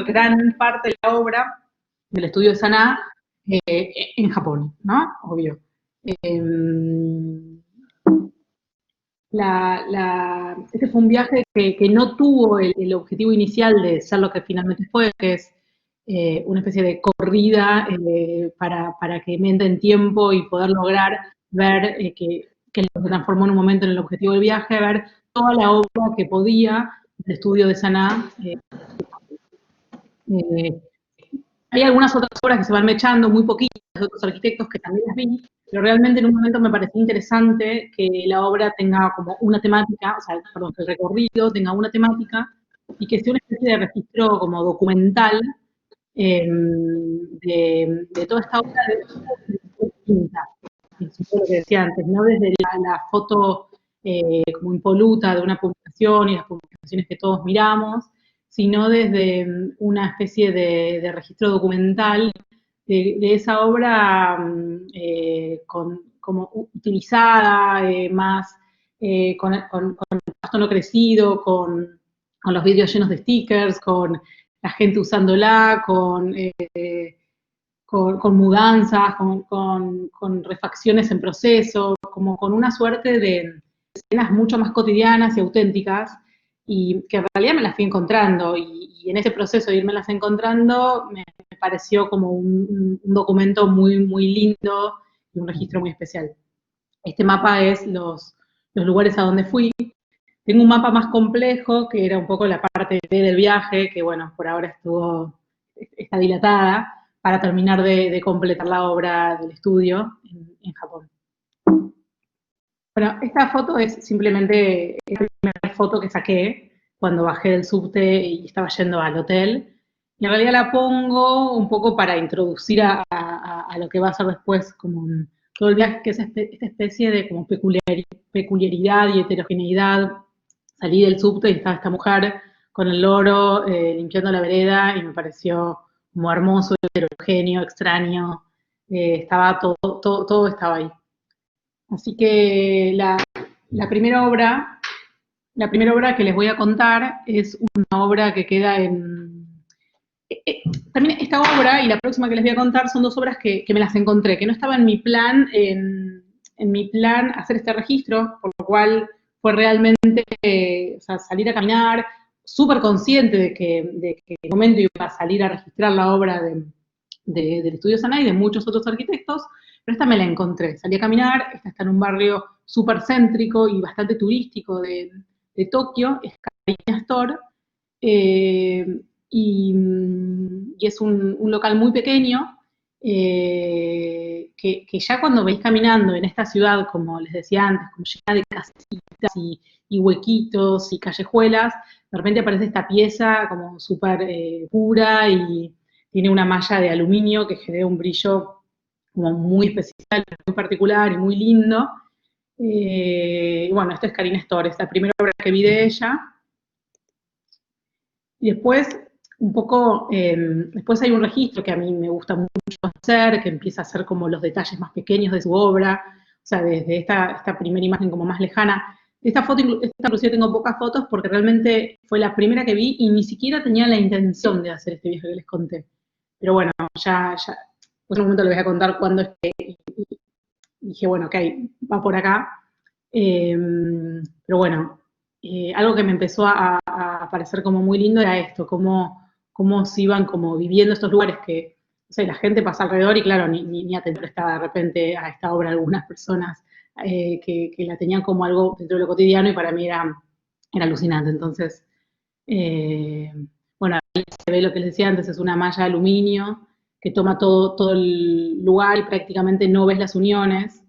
gran parte de la obra del estudio de Saná en Japón, ¿no? Obvio. Este fue un viaje que no tuvo el objetivo inicial de ser lo que finalmente fue, que es una especie de corrida para que me entre en tiempo y poder lograr ver que se transformó en un momento en el objetivo del viaje, ver toda la obra que podía del estudio de Saná. Hay algunas otras obras que se van mechando, muy poquitas, de otros arquitectos que también las vi, pero realmente en un momento me pareció interesante que la obra tenga como una temática, o sea, perdón, que el recorrido tenga una temática y que sea una especie de registro como documental de toda esta obra de distinta. Eso fue lo que decía antes, no desde la foto como impoluta de una publicación y las publicaciones que todos miramos, sino desde una especie de registro documental de esa obra como utilizada, más con el pasto no crecido, con los vídeos llenos de stickers, con la gente usándola, con mudanzas, con refacciones en proceso, como con una suerte de escenas mucho más cotidianas y auténticas, y que en realidad me las fui encontrando, y en ese proceso de irmelas encontrando, me pareció como un documento muy, muy lindo y un registro muy especial. Este mapa es los lugares a donde fui. Tengo un mapa más complejo, que era un poco la parte B del viaje, que bueno, por ahora está dilatada, para terminar de completar la obra del estudio en Japón. Bueno, esta foto es simplemente la primera foto que saqué cuando bajé del subte y estaba yendo al hotel. Y en realidad la pongo un poco para introducir a lo que va a ser después como todo el viaje, que es esta especie de como peculiaridad y heterogeneidad. Salí del subte y estaba esta mujer con el loro limpiando la vereda y me pareció como hermoso, heterogéneo, extraño. Estaba todo estaba ahí. Así que la primera obra que les voy a contar es una obra que queda en... también esta obra y la próxima que les voy a contar son dos obras que me las encontré, que no estaba en mi plan, en mi plan hacer este registro, por lo cual fue realmente o sea, salir a caminar, súper consciente de que en el momento iba a salir a registrar la obra del Estudio Saná y de muchos otros arquitectos, pero esta me la encontré. Salí a caminar, esta está en un barrio súper céntrico y bastante turístico de Tokio, es Carina Store, y es un local muy pequeño, que ya cuando veis caminando en esta ciudad, como les decía antes, como llena de casitas y huequitos y callejuelas, de repente aparece esta pieza como súper pura y tiene una malla de aluminio que genera un brillo como muy especial, muy particular y muy lindo. Bueno, esto es Carina Store, es la primera obra que vi de ella. Y después, un poco, después hay un registro que a mí me gusta mucho hacer, que empieza a ser como los detalles más pequeños de su obra, o sea, desde esta primera imagen como más lejana. Esta inclusive tengo pocas fotos porque realmente fue la primera que vi y ni siquiera tenía la intención de hacer este viaje que les conté. Pero bueno, ya en un momento les voy a contar cuándo es que dije, bueno, ok, va por acá. Pero bueno, algo que me empezó a parecer como muy lindo era esto, cómo se iban como viviendo estos lugares que, o sea, la gente pasa alrededor y claro, ni atento estaba de repente a esta obra algunas personas que la tenían como algo dentro de lo cotidiano y para mí era alucinante. Entonces, bueno, ahí se ve lo que les decía antes, es una malla de aluminio que toma todo el lugar y prácticamente no ves las uniones,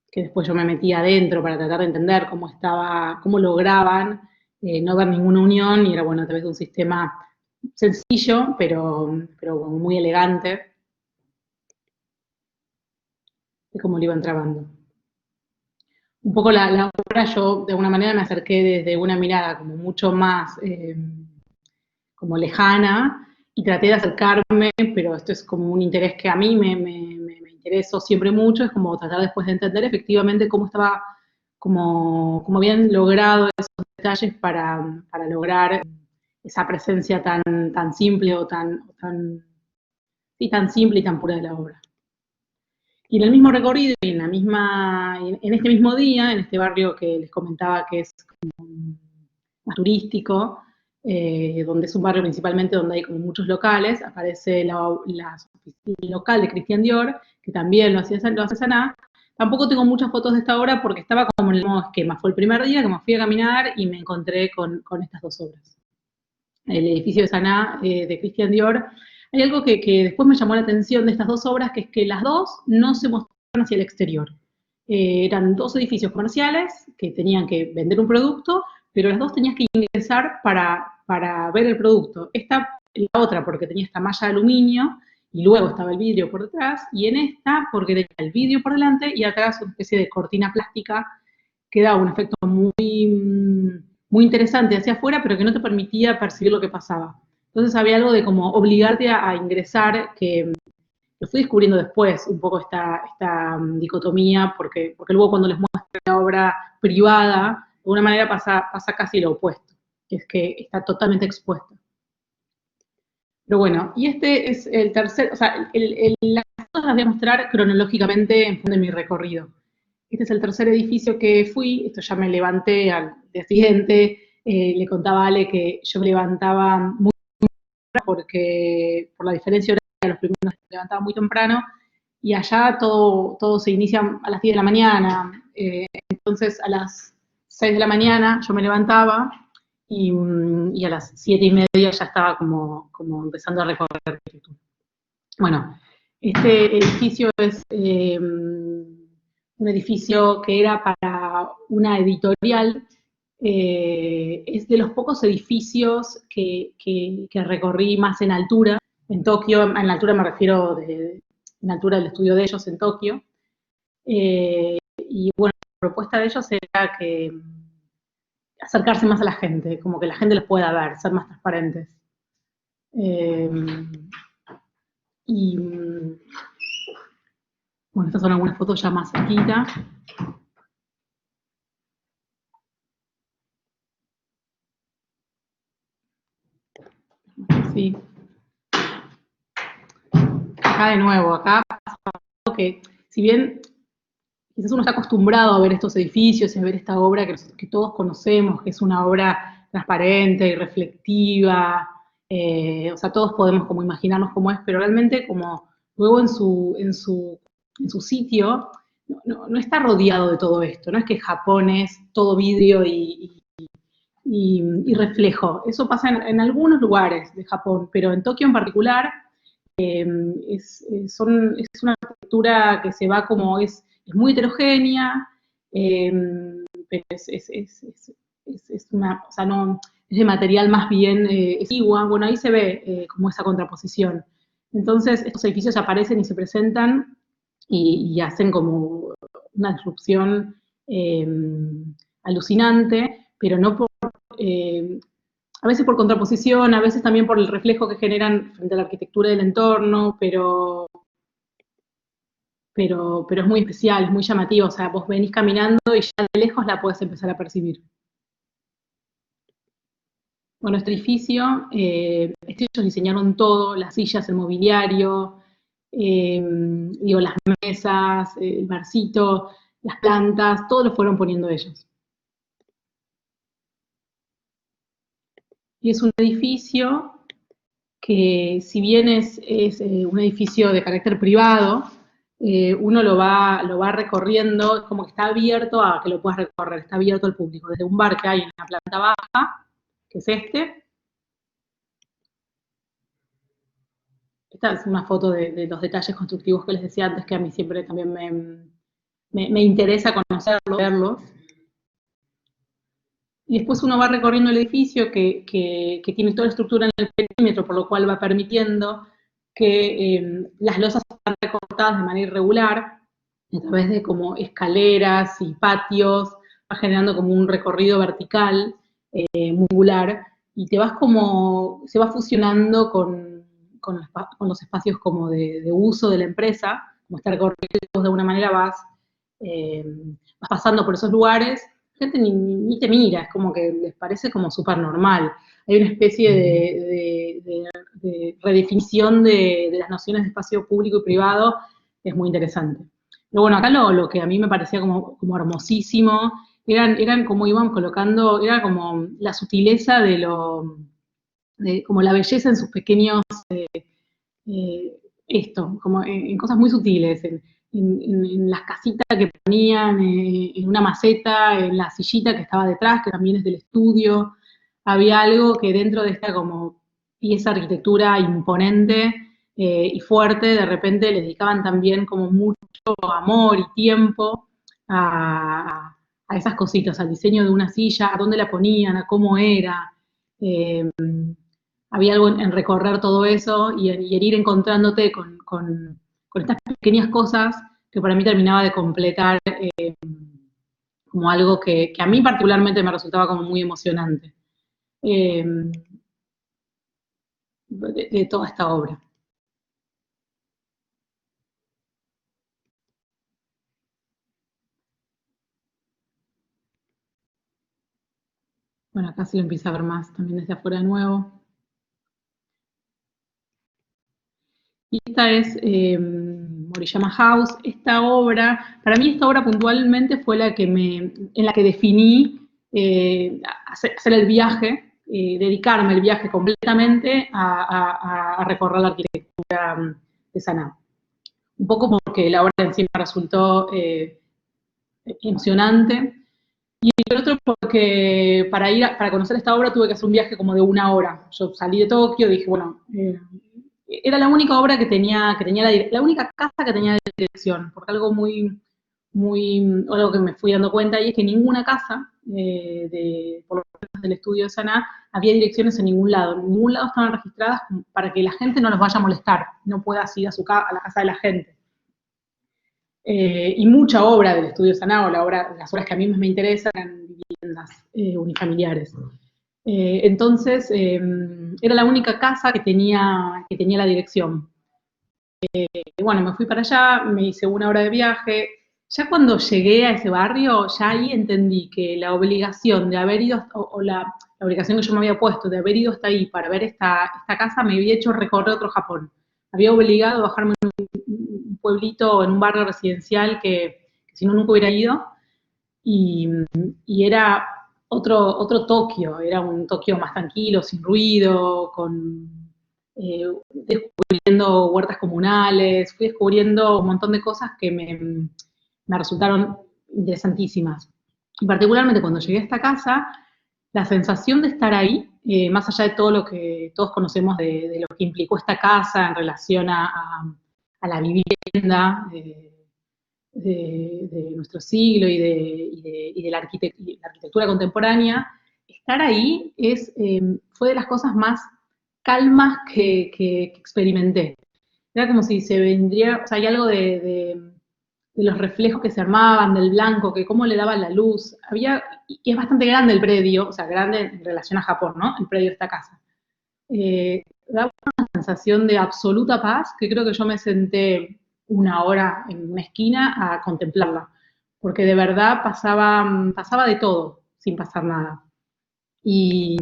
que después yo me metí adentro para tratar de entender cómo lograban no ver ninguna unión, y era bueno a través de un sistema sencillo, pero muy elegante, de cómo lo iban trabando. Un poco la obra yo de alguna manera me acerqué desde una mirada como mucho más como lejana, y traté de acercarme, pero esto es como un interés que a mí me interesó siempre mucho, es como tratar después de entender efectivamente cómo estaba, cómo habían logrado esos detalles para lograr esa presencia tan simple o tan simple y tan pura de la obra. Y en el mismo recorrido, y en este mismo día, en este barrio que les comentaba que es como más turístico, donde es un barrio principalmente donde hay como muchos locales, aparece el local de Christian Dior, que también lo hace Saná. Tampoco tengo muchas fotos de esta obra porque estaba como en el mismo esquema. Fue el primer día que me fui a caminar y me encontré con estas dos obras. El edificio de Saná, de Christian Dior. Hay algo que después me llamó la atención de estas dos obras, que es que las dos no se mostraban hacia el exterior. Eran dos edificios comerciales que tenían que vender un producto, pero las dos tenías que ingresar para ver el producto. Esta, la otra, porque tenía esta malla de aluminio, y luego estaba el vidrio por detrás, y en esta, porque tenía el vidrio por delante, y atrás una especie de cortina plástica que daba un efecto muy interesante hacia afuera, pero que no te permitía percibir lo que pasaba. Entonces había algo de como obligarte a ingresar, que lo fui descubriendo después, un poco esta dicotomía, porque luego cuando les muestro la obra privada, de alguna manera pasa casi lo opuesto, que es que está totalmente expuesta. Pero bueno, y este es el tercer, o sea, las fotos las voy a mostrar cronológicamente en función de mi recorrido. Este es el tercer edificio que fui, esto ya me levanté al día siguiente, le contaba a Ale que yo me levantaba muy temprano porque por la diferencia horaria, los primeros me levantaba muy temprano, y allá todo se inicia a las 10 de la mañana, entonces a las 6 de la mañana yo me levantaba y a las 7:30 ya estaba como empezando a recorrer. Bueno, este edificio es un edificio que era para una editorial, es de los pocos edificios que recorrí más en altura, en Tokio. En altura me refiero en altura del estudio de ellos en Tokio, y bueno, la propuesta de ellos era que acercarse más a la gente, como que la gente los pueda ver, ser más transparentes. Y bueno, estas son algunas fotos ya más cerquita. Sí. Acá de nuevo, acá pasa algo que, si bien quizás uno está acostumbrado a ver estos edificios y a ver esta obra que todos conocemos, que es una obra transparente y reflectiva, o sea, todos podemos como imaginarnos cómo es, pero realmente como luego en su sitio no está rodeado de todo esto, no es que Japón es todo vidrio y reflejo. Eso pasa en algunos lugares de Japón, pero en Tokio en particular es una arquitectura que se va como, es muy heterogénea, pero es una, o sea, no, es de material más bien exigua. Bueno, ahí se ve como esa contraposición. Entonces, estos edificios aparecen y se presentan y hacen como una disrupción alucinante, pero no por, a veces por contraposición, a veces también por el reflejo que generan frente a la arquitectura del entorno, pero es muy especial, es muy llamativo. O sea, vos venís caminando y ya de lejos la podés empezar a percibir. Bueno, este edificio, ellos diseñaron todo, las sillas, el mobiliario, digo, las mesas, el barcito, las plantas, todo lo fueron poniendo ellos. Y es un edificio que, si bien es un edificio de carácter privado, uno lo va recorriendo, es como que está abierto a que lo puedas recorrer, está abierto al público, desde un bar que hay en la planta baja, que es este. Esta es una foto de los detalles constructivos que les decía antes, que a mí siempre también me interesa conocerlos, verlos. Y después uno va recorriendo el edificio que tiene toda la estructura en el perímetro, por lo cual va permitiendo que las losas están recortadas de manera irregular, a través de como escaleras y patios, va generando como un recorrido vertical, angular, y te vas como, se va fusionando con los espacios como de uso de la empresa, como está recorrido de alguna manera vas pasando por esos lugares, gente ni te mira, es como que les parece como súper normal. hay una especie de redefinición de las nociones de espacio público y privado, es muy interesante. Pero bueno, acá lo que a mí me parecía como hermosísimo, eran como iban colocando, era como la sutileza como la belleza en sus pequeños, como en cosas muy sutiles, en las casitas que ponían, en una maceta, en la sillita que estaba detrás, que también es del estudio. Había algo que dentro de esta como pieza arquitectura imponente y fuerte, de repente le dedicaban también como mucho amor y tiempo a esas cositas, al diseño de una silla, a dónde la ponían, a cómo era. Eh, Había algo en recorrer todo eso y en ir encontrándote con estas pequeñas cosas que para mí terminaba de completar como algo que a mí particularmente me resultaba como muy emocionante eh, de toda esta obra. Bueno, acá se lo empieza a ver más también desde afuera de nuevo. Y esta es Moriyama House. Esta obra, para mí esta obra puntualmente fue en la que definí hacer el viaje, dedicarme el viaje completamente a recorrer la arquitectura de Sanaa. Un poco porque la obra en sí me resultó emocionante, y el otro porque para conocer esta obra tuve que hacer un viaje como de 1 hora. Yo salí de Tokio, dije, bueno, era la única obra que tenía la única casa que tenía dirección, porque algo que me fui dando cuenta y es que ninguna casa, por lo menos del estudio de Saná, había direcciones en ningún lado. En ningún lado estaban registradas para que la gente no los vaya a molestar, no pueda ir a la casa de la gente. Y mucha obra del estudio Saná, o las obras que a mí más me interesan, eran viviendas unifamiliares. Entonces, era la única casa que tenía la dirección. Bueno, me fui para allá, me hice 1 hora de viaje. Ya cuando llegué a ese barrio, ya ahí entendí que la obligación de haber ido, o la obligación que yo me había puesto de haber ido hasta ahí para ver esta casa, me había hecho recorrer otro Japón. Había obligado a bajarme en un pueblito, en un barrio residencial que si no nunca hubiera ido, y, y era otro Tokio, era un Tokio más tranquilo, sin ruido, descubriendo huertas comunales, fui descubriendo un montón de cosas que me resultaron interesantísimas. Y particularmente cuando llegué a esta casa, la sensación de estar ahí, más allá de todo lo que todos conocemos de lo que implicó esta casa en relación a la vivienda, de nuestro siglo y de la arquitectura contemporánea, estar ahí fue de las cosas más calmas que experimenté. Era como si se vendría, o sea, hay algo de los reflejos que se armaban, del blanco, que cómo le daban la luz. Y es bastante grande el predio, o sea, grande en relación a Japón, ¿no? El predio de esta casa. Daba una sensación de absoluta paz, que creo que yo me senté 1 hora en una esquina a contemplarla, porque de verdad pasaba de todo, sin pasar nada. Y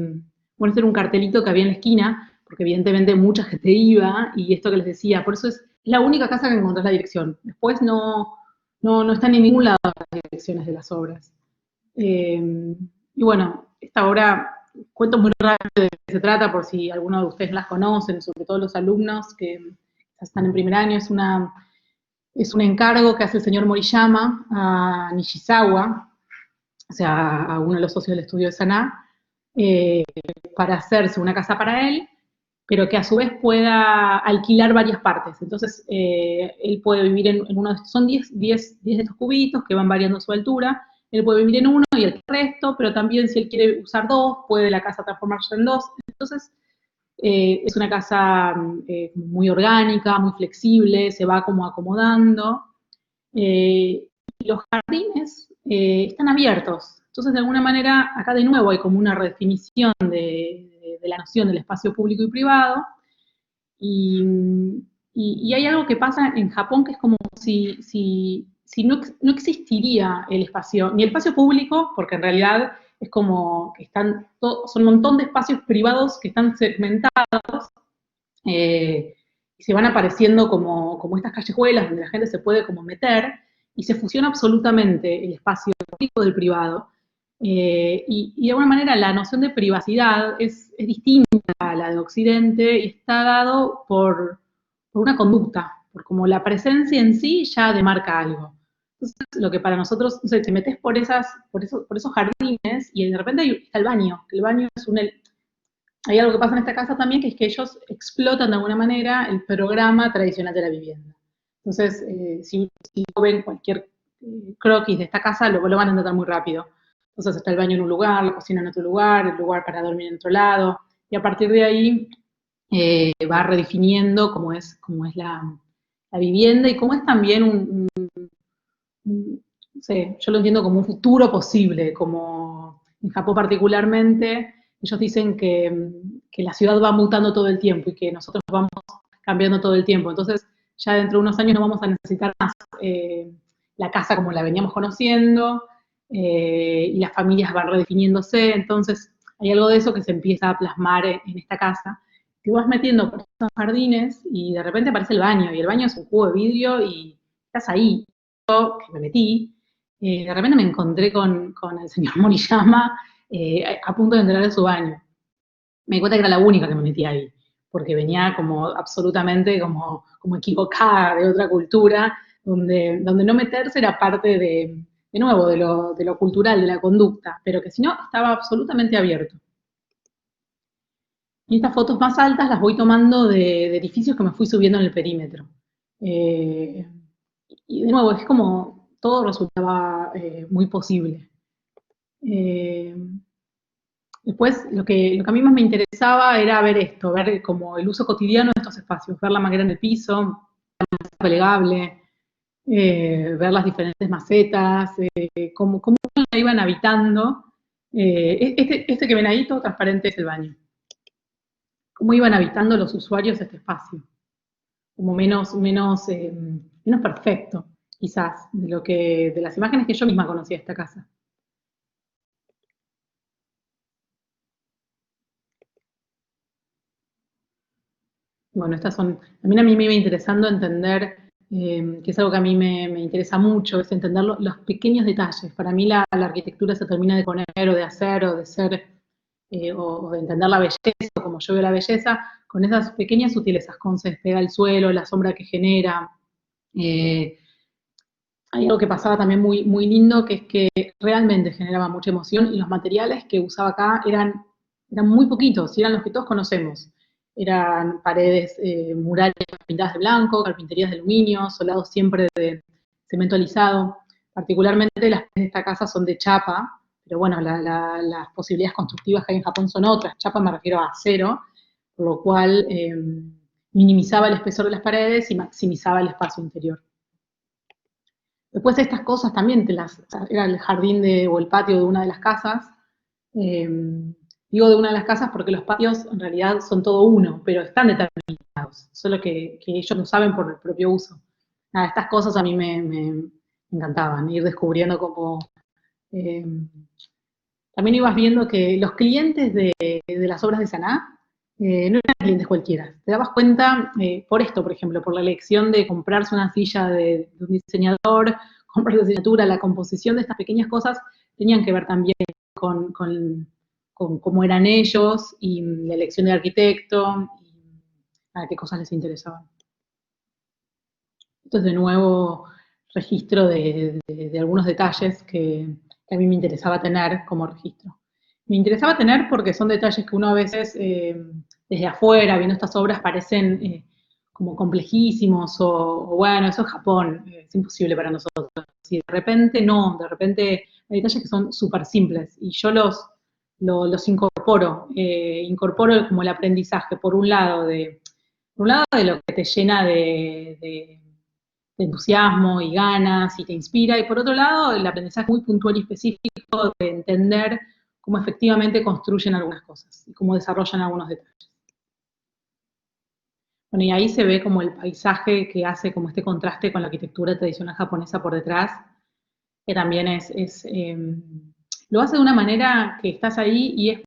bueno, este era un cartelito que había en la esquina, porque evidentemente mucha gente iba, y esto que les decía, por eso es la única casa que encontrás la dirección. Después no están en ningún lado las direcciones de las obras. Y bueno, esta obra, cuento muy rápido de qué se trata, por si alguno de ustedes las conocen, sobre todo los alumnos que están en primer año. Es un encargo que hace el señor Moriyama a Nishizawa, o sea, a uno de los socios del estudio de Saná, eh, para hacerse una casa para él, pero que a su vez pueda alquilar varias partes. Entonces, él puede vivir en uno de estos, son 10 de estos cubitos que van variando su altura, él puede vivir en uno y el resto, pero también si él quiere usar 2, puede la casa transformarse en 2. Entonces, es una casa muy orgánica, muy flexible, se va como acomodando. Y los jardines están abiertos. Entonces, de alguna manera, acá de nuevo hay como una redefinición de la noción del espacio público y privado. Y, y hay algo que pasa en Japón que es como si no existiría el espacio, ni el espacio público, porque en realidad es como que son un montón de espacios privados que están segmentados, y se van apareciendo como estas callejuelas donde la gente se puede como meter, y se fusiona absolutamente el espacio público del privado. Y de alguna manera la noción de privacidad es distinta a la de Occidente y está dado por una conducta, por como la presencia en sí ya demarca algo. Entonces, lo que para nosotros, no sé, te metes por esos jardines y de repente está el baño, que el baño es hay algo que pasa en esta casa también, que es que ellos explotan de alguna manera el programa tradicional de la vivienda. Entonces, si ven cualquier croquis de esta casa, lo van a entender muy rápido. Entonces está el baño en un lugar, la cocina en otro lugar, el lugar para dormir en otro lado, y a partir de ahí va redefiniendo cómo es la vivienda y cómo es también no sé, yo lo entiendo como un futuro posible, como en Japón particularmente, ellos dicen que la ciudad va mutando todo el tiempo y que nosotros vamos cambiando todo el tiempo. Entonces, ya dentro de unos años no vamos a necesitar más la casa como la veníamos conociendo, y las familias van redefiniéndose, entonces hay algo de eso que se empieza a plasmar en esta casa. Te vas metiendo por esos jardines y de repente aparece el baño, y el baño es un cubo de vidrio y estás ahí. Yo, que me metí, de repente me encontré con el señor Moriyama a punto de entrar de su baño. Me di cuenta que era la única que me metía ahí, porque venía como absolutamente como equivocada de otra cultura, donde no meterse era parte de nuevo, de lo cultural, de la conducta, pero que si no, estaba absolutamente abierto. Y estas fotos más altas las voy tomando de edificios que me fui subiendo en el perímetro. Eh, y de nuevo, es como todo resultaba muy posible. Eh, Después, lo que a mí más me interesaba era ver esto, ver como el uso cotidiano de estos espacios, ver la manguera en el piso, plegable, ver las diferentes macetas, cómo la iban habitando. Este que ven ahí, todo transparente, es el baño. Cómo iban habitando los usuarios este espacio, como menos perfecto, quizás, de las imágenes que yo misma conocía de esta casa. Bueno, estas son, también a mí me iba interesando entender, que es algo que a mí me interesa mucho, es entender los pequeños detalles. Para mí la arquitectura se termina de poner o de hacer o de ser, o de entender la belleza, como yo veo la belleza, con esas pequeñas sutilezas, con se despega el suelo, la sombra que genera. Eh, Hay algo que pasaba también muy lindo, que es que realmente generaba mucha emoción y los materiales que usaba acá eran muy poquitos, y eran los que todos conocemos. Eran paredes murales pintadas de blanco, carpinterías de aluminio, solados siempre de cemento alisado. Particularmente las paredes de esta casa son de chapa, pero bueno, las posibilidades constructivas que hay en Japón son otras. Chapa me refiero a acero, por lo cual minimizaba el espesor de las paredes y maximizaba el espacio interior. Después estas cosas también era el jardín o el patio de una de las casas. Eh, Digo de una de las casas porque los patios en realidad son todo uno, pero están determinados, solo que ellos lo saben por el propio uso. Nada, estas cosas a mí me encantaban, ir descubriendo como... eh, también ibas viendo que los clientes de las obras de Saná no eran clientes cualquiera. Te dabas cuenta por esto, por ejemplo, por la elección de comprarse una silla de un diseñador, comprar la asignatura, la composición de estas pequeñas cosas tenían que ver también con cómo eran ellos y la elección de arquitecto y a qué cosas les interesaban. Esto es de nuevo registro de algunos detalles que a mí me interesaba tener como registro. Me interesaba tener porque son detalles que uno a veces, desde afuera, viendo estas obras, parecen como complejísimos o bueno, eso es Japón, es imposible para nosotros. Y de repente no, de repente hay detalles que son súper simples y yo los incorporo, incorporo como el aprendizaje, por un lado de lo que te llena de entusiasmo y ganas y te inspira, y por otro lado el aprendizaje muy puntual y específico de entender cómo efectivamente construyen algunas cosas y cómo desarrollan algunos detalles. Bueno, y ahí se ve como el paisaje que hace como este contraste con la arquitectura tradicional japonesa por detrás, que también lo hace de una manera que estás ahí y es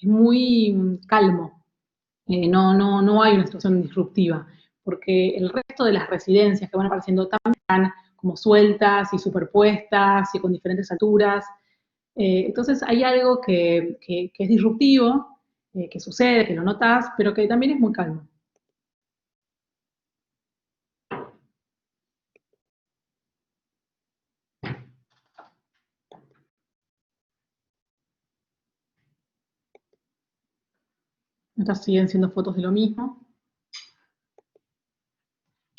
muy calmo. No hay una situación disruptiva, porque el resto de las residencias que van apareciendo también están como sueltas y superpuestas y con diferentes alturas. Entonces hay algo que es disruptivo, que sucede, que lo notas, pero que también es muy calmo. Estas siguen siendo fotos de lo mismo.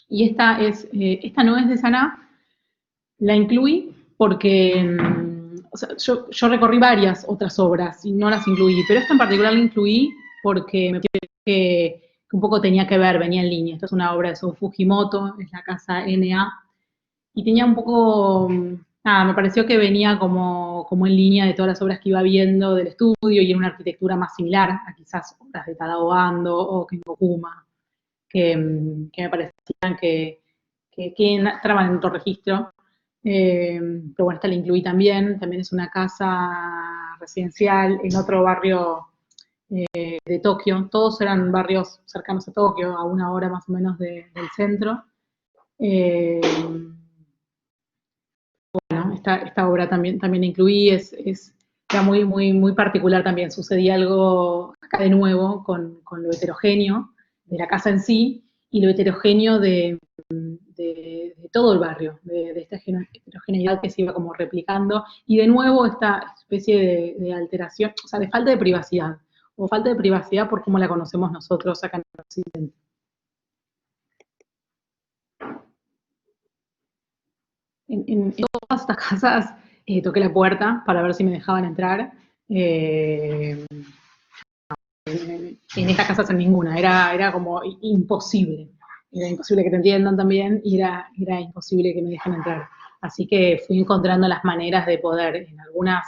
Y esta no es de Saná, la incluí porque o sea, yo recorrí varias otras obras y no las incluí, pero esta en particular la incluí porque me pareció que un poco tenía que ver, venía en línea. Esta es una obra de Sou Fujimoto, es la casa NA, y tenía un poco, nada, me pareció que venía como en línea de todas las obras que iba viendo del estudio y en una arquitectura más similar a quizás obras de Tadao Ando o Kengo Kuma, que me parecían que entraban en otro registro. Pero bueno, esta la incluí también es una casa residencial en otro barrio de Tokio, todos eran barrios cercanos a Tokio, a una hora más o menos del centro. Eh, bueno, esta obra también la incluí, era muy particular también, sucedía algo acá de nuevo con lo heterogéneo de la casa en sí y lo heterogéneo de todo el barrio, de esta heterogeneidad que se iba como replicando, y de nuevo esta especie de alteración, o sea, de falta de privacidad, o falta de privacidad por cómo la conocemos nosotros acá en Occidente. En todas estas casas toqué la puerta para ver si me dejaban entrar. Eh, en estas casas en ninguna, era como imposible. Era imposible que te entiendan también y era imposible que me dejen entrar. Así que fui encontrando las maneras de poder, en algunas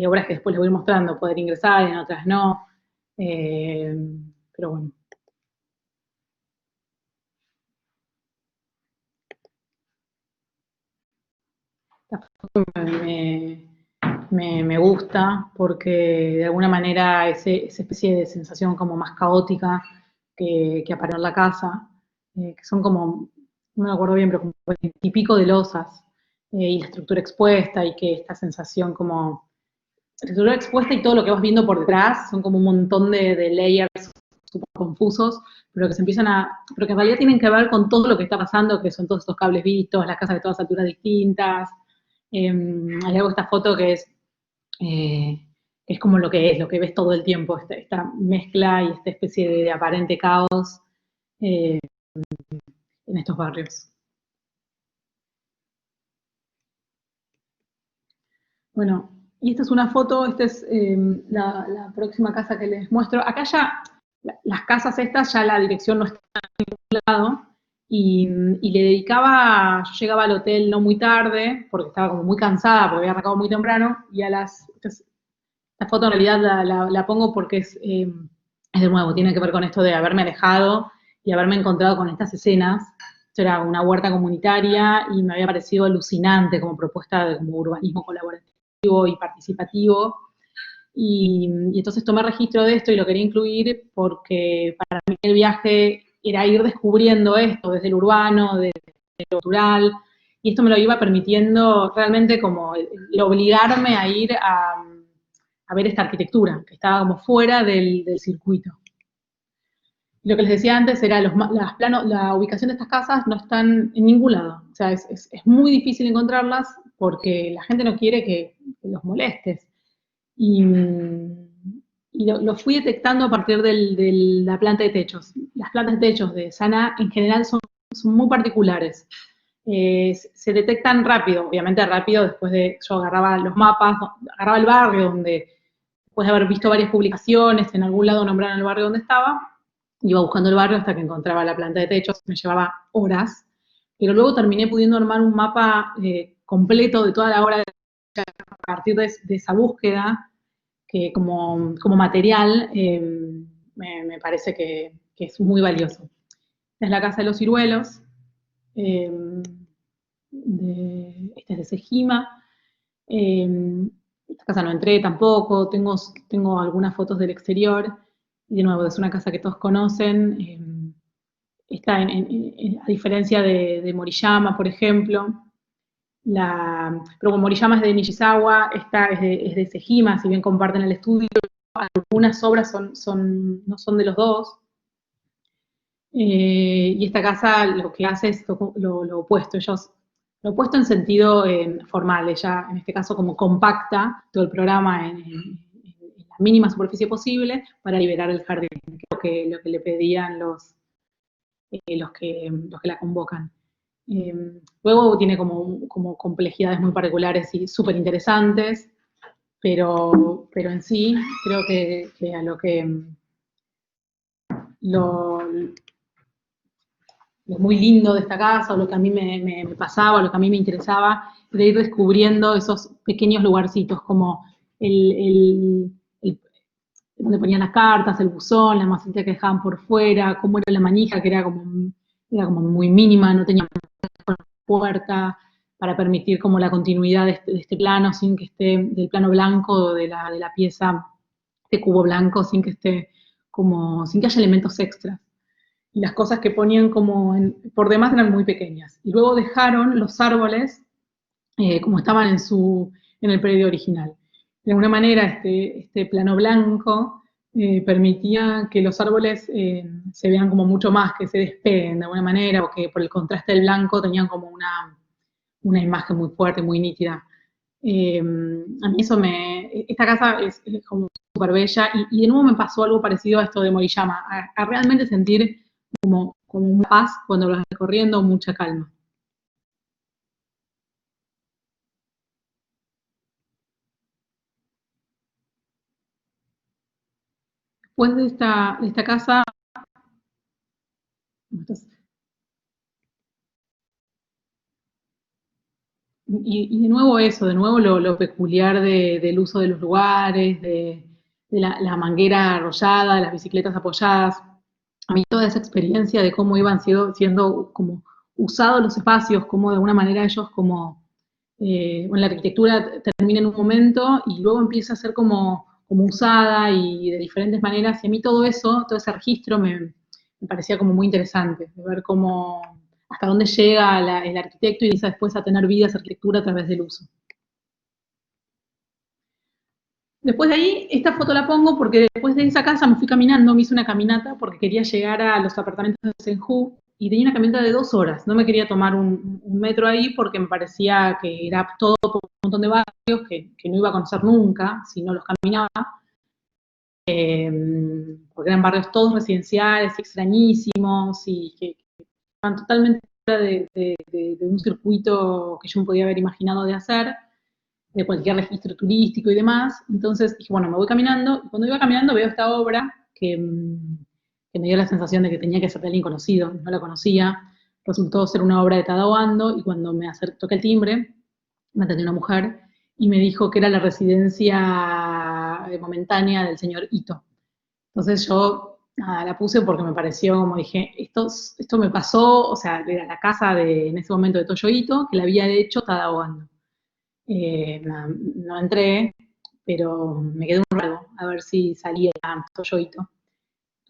obras que después les voy mostrando, poder ingresar, en otras no. Eh, pero bueno. Esta foto me gusta porque de alguna manera esa especie de sensación como más caótica que aparece en la casa, que son como, no me acuerdo bien, pero como 20 y pico de losas, y la estructura expuesta y que esta sensación como, la estructura expuesta y todo lo que vas viendo por detrás, son como un montón de layers súper confusos, pero que en realidad tienen que ver con todo lo que está pasando, que son todos estos cables vistos, las casas de todas alturas distintas. Hay algo de esta foto eh, que es como lo que ves todo el tiempo, esta mezcla y esta especie de aparente caos eh, en estos barrios. Bueno, y esta es una foto, esta es la próxima casa que les muestro. Acá ya, las casas estas, ya la dirección no está en ningún lado, y le dedicaba, yo llegaba al hotel no muy tarde, porque estaba como muy cansada, porque había arrancado muy temprano, y esta foto en realidad la pongo porque es de nuevo, tiene que ver con esto de haberme alejado y haberme encontrado con estas escenas. Esto era una huerta comunitaria y me había parecido alucinante como propuesta de como urbanismo colaborativo y participativo. Y entonces tomé registro de esto y lo quería incluir porque para mí el viaje era ir descubriendo esto desde lo urbano, desde lo cultural, y esto me lo iba permitiendo realmente como el obligarme a ir a ver esta arquitectura, que estaba como fuera del circuito. Lo que les decía antes era la ubicación de estas casas no están en ningún lado. O sea, es muy difícil encontrarlas porque la gente no quiere que los molestes. Y, y lo fui detectando a partir de la planta de techos. Las plantas de techos de Sana en general son muy particulares. Se detectan rápido, obviamente rápido, después de, yo agarraba los mapas, agarraba el barrio donde, después de haber visto varias publicaciones, en algún lado nombraron el barrio donde estaba, iba buscando el barrio hasta que encontraba la planta de techos, me llevaba horas, pero luego terminé pudiendo armar un mapa completo de toda la obra a partir de esa búsqueda, que como material me parece que es muy valioso. Esta es la Casa de los Ciruelos, este es de Sejima, Esta casa no entré tampoco, tengo algunas fotos del exterior, y de nuevo, es una casa que todos conocen, está a diferencia de Moriyama, por ejemplo, pero como Moriyama es de Nishizawa, esta es de Sejima, si bien comparten el estudio, algunas obras no son de los dos. Y esta casa lo que hace es lo opuesto. Lo opuesto en sentido formal. Ella, en este caso, como compacta todo el programa en la mínima superficie posible para liberar el jardín, que es lo que le pedían los que la convocan. Luego tiene como complejidades muy particulares y súper interesantes, pero en sí creo que a lo, lo muy lindo de esta casa, o lo que a mí me pasaba, lo que a mí me interesaba, de ir descubriendo esos pequeños lugarcitos, como el donde ponían las cartas, el buzón, la masita que dejaban por fuera, cómo era la manija, que era como muy mínima, no tenía puerta, para permitir como la continuidad de este plano, sin que esté del plano blanco de la pieza, de cubo blanco, sin que haya elementos extras. Y las cosas que ponían por demás eran muy pequeñas. Y luego dejaron los árboles como estaban en el predio original. De alguna manera, este plano blanco permitía que los árboles se vean como mucho más, que se despeguen de alguna manera, o que por el contraste del blanco tenían como una imagen muy fuerte, muy nítida. A mí esta casa es como súper bella, y de nuevo me pasó algo parecido a esto de Moriyama, a realmente sentir como una paz cuando lo vas recorriendo, mucha calma. Después de esta casa, y de nuevo eso, de nuevo lo peculiar del uso de los lugares, de la manguera arrollada, las bicicletas apoyadas. A mí toda esa experiencia de cómo iban siendo como usados los espacios, cómo de alguna manera ellos bueno, la arquitectura termina en un momento y luego empieza a ser como usada y de diferentes maneras. Y a mí todo eso, todo ese registro me parecía como muy interesante, de ver hasta dónde llega el arquitecto y empieza después a tener vida esa arquitectura a través del uso. Después de ahí, esta foto la pongo porque después de esa casa me fui caminando, me hice una caminata porque quería llegar a los apartamentos de Senju y tenía una caminata de 2 horas. No me quería tomar un metro ahí porque me parecía que era todo por un montón de barrios que no iba a conocer nunca si no los caminaba, porque eran barrios todos residenciales, extrañísimos y que estaban totalmente fuera de un circuito que yo me podía haber imaginado de hacer, de cualquier registro turístico y demás. Entonces dije, bueno, me voy caminando, y cuando iba caminando veo esta obra que me dio la sensación de que tenía que ser de alguien conocido, no la conocía, resultó ser una obra de Tadao Ando, y cuando toqué el timbre, me atendió una mujer y me dijo que era la residencia momentánea del señor Ito. Entonces yo nada, la puse porque me pareció, como dije, esto me pasó, o sea, era la casa en ese momento de Toyo Ito, que la había hecho Tadao Ando. No entré, pero me quedé un rato a ver si salía Toyoito. No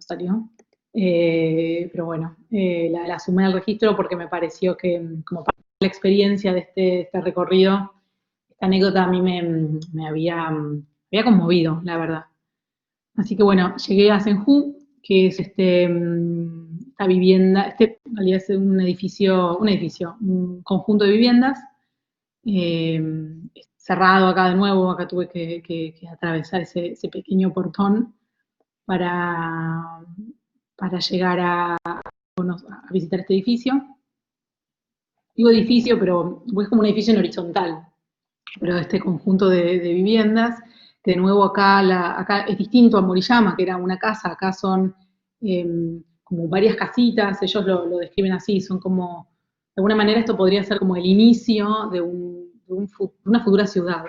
salió. Pero bueno, la sumé al registro porque me pareció que, como parte de la experiencia de este recorrido, esta anécdota a mí me había conmovido, la verdad. Así que bueno, llegué a Senju, que es esta vivienda, en realidad es un conjunto de viviendas, eh, cerrado acá de nuevo, acá tuve que atravesar ese pequeño portón para, para llegar a visitar este edificio. Digo edificio, pero es como un edificio en horizontal, pero este conjunto de viviendas, que de nuevo acá es distinto a Moriyama, que era una casa, acá son como varias casitas, ellos lo describen así, son como, de alguna manera esto podría ser como el inicio de una futura ciudad.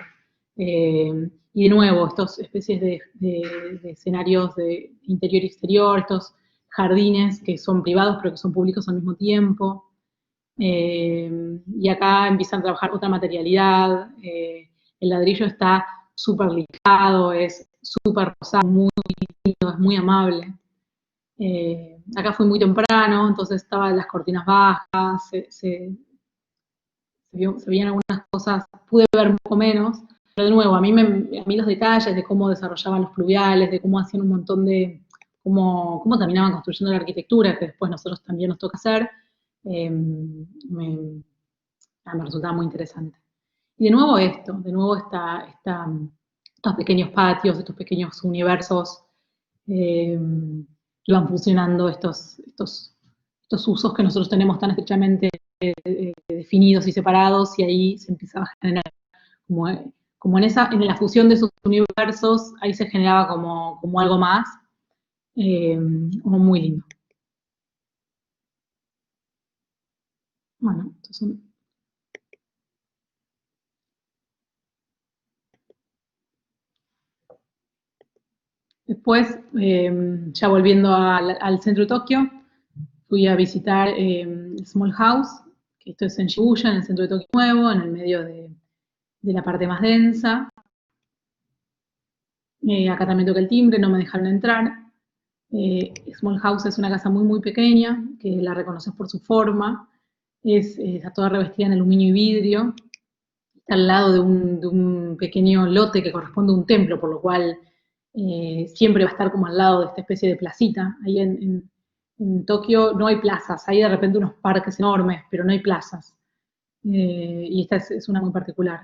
Y de nuevo, estas especies de escenarios de interior y exterior, estos jardines que son privados pero que son públicos al mismo tiempo. Y acá empiezan a trabajar otra materialidad, el ladrillo está súper lijado, es súper rosado, muy lindo, es muy amable. Acá fui muy temprano, entonces estaban las cortinas bajas, se veían algunas cosas, pude ver un poco menos, pero de nuevo, a mí los detalles de cómo desarrollaban los pluviales, de cómo hacían un montón de, cómo terminaban construyendo la arquitectura, que después nosotros también nos toca hacer, me resultaba muy interesante. Y de nuevo estos pequeños patios, estos pequeños universos que van funcionando estos usos que nosotros tenemos tan estrechamente definidos y separados, y ahí se empezaba a generar como en la fusión de esos universos, ahí se generaba como algo más, como muy lindo. Bueno, entonces, después, ya volviendo al centro de Tokio, fui a visitar Small House, que esto es en Shibuya, en el centro de Tokio Nuevo, en el medio de la parte más densa. Acá también toqué el timbre, no me dejaron entrar. Small House es una casa muy, muy pequeña, que la reconoces por su forma. Está toda revestida en aluminio y vidrio. Está al lado de un pequeño lote que corresponde a un templo, por lo cual siempre va a estar como al lado de esta especie de placita. Ahí en Tokio no hay plazas, hay de repente unos parques enormes, pero no hay plazas. Y esta es una muy particular.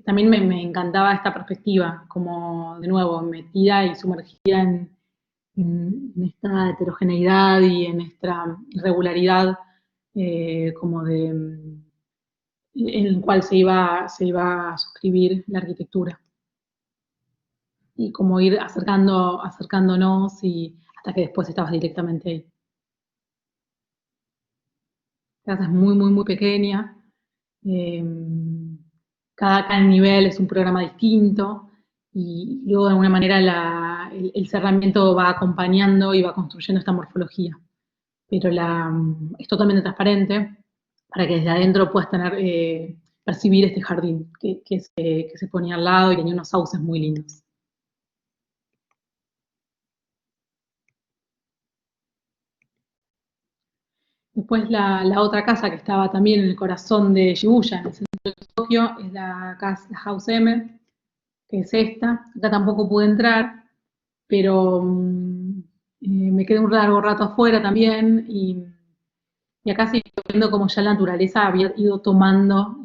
También me encantaba esta perspectiva, como de nuevo, metida y sumergida en esta heterogeneidad y en esta regularidad como en el cual se iba a suscribir la arquitectura. Y como ir acercándonos y hasta que después estabas directamente ahí. La casa es muy, muy, muy pequeña. Eh, cada nivel es un programa distinto y luego de alguna manera el cerramiento va acompañando y va construyendo esta morfología. Pero es totalmente transparente para que desde adentro puedas percibir este jardín que se ponía al lado y tenía unos sauces muy lindos. Después la otra casa que estaba también en el corazón de Shibuya, en el centro de Tokio, es la House M, que es esta. Acá tampoco pude entrar, pero me quedé un largo rato afuera también y acá sí estoy viendo como ya la naturaleza había ido tomando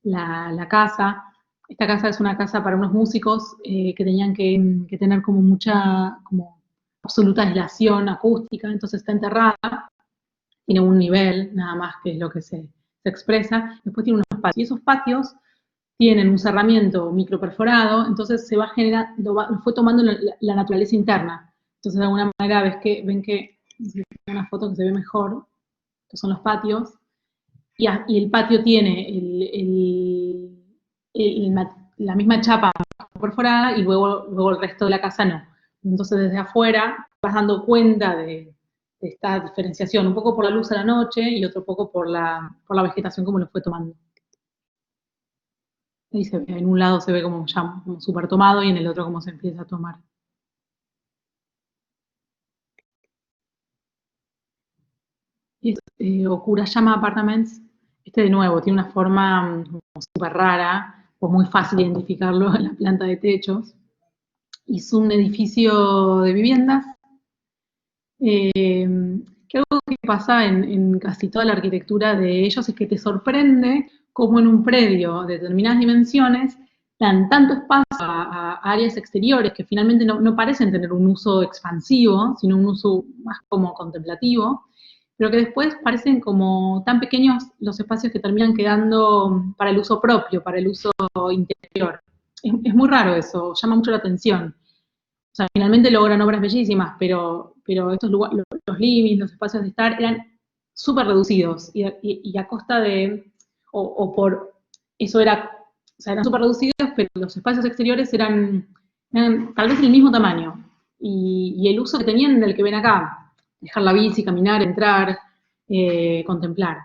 la casa. Esta casa es una casa para unos músicos que tenían que tener como mucha, como absoluta aislación acústica, entonces está enterrada, tiene un nivel nada más que es lo que se expresa, después tiene unos patios, y esos patios tienen un cerramiento microperforado, entonces se va generando, lo fue tomando la naturaleza interna. Entonces de alguna manera ven que una foto que se ve mejor, que son los patios, y el patio tiene la misma chapa perforada y luego el resto de la casa no. Entonces desde afuera vas dando cuenta de esta diferenciación, un poco por la luz a la noche y otro poco por la vegetación como lo fue tomando. Ahí en un lado se ve como ya como súper tomado y en el otro como se empieza a tomar. Y es Okurayama Apartments. Este de nuevo tiene una forma súper rara, o muy fácil identificarlo en la planta de techos. Y es un edificio de viviendas. Que algo que pasa en casi toda la arquitectura de ellos es que te sorprende cómo en un predio de determinadas dimensiones dan tanto espacio a áreas exteriores que finalmente no parecen tener un uso expansivo, sino un uso más como contemplativo, pero que después parecen como tan pequeños los espacios que terminan quedando para el uso propio, para el uso interior. Es muy raro eso, llama mucho la atención. O sea, finalmente logran obras bellísimas, pero estos lugares, los livings, los espacios de estar eran súper reducidos y a costa de, o por, eso era, o sea, eran súper reducidos, pero los espacios exteriores eran tal vez el mismo tamaño. Y el uso que tenían del que ven acá, dejar la bici, caminar, entrar, contemplar.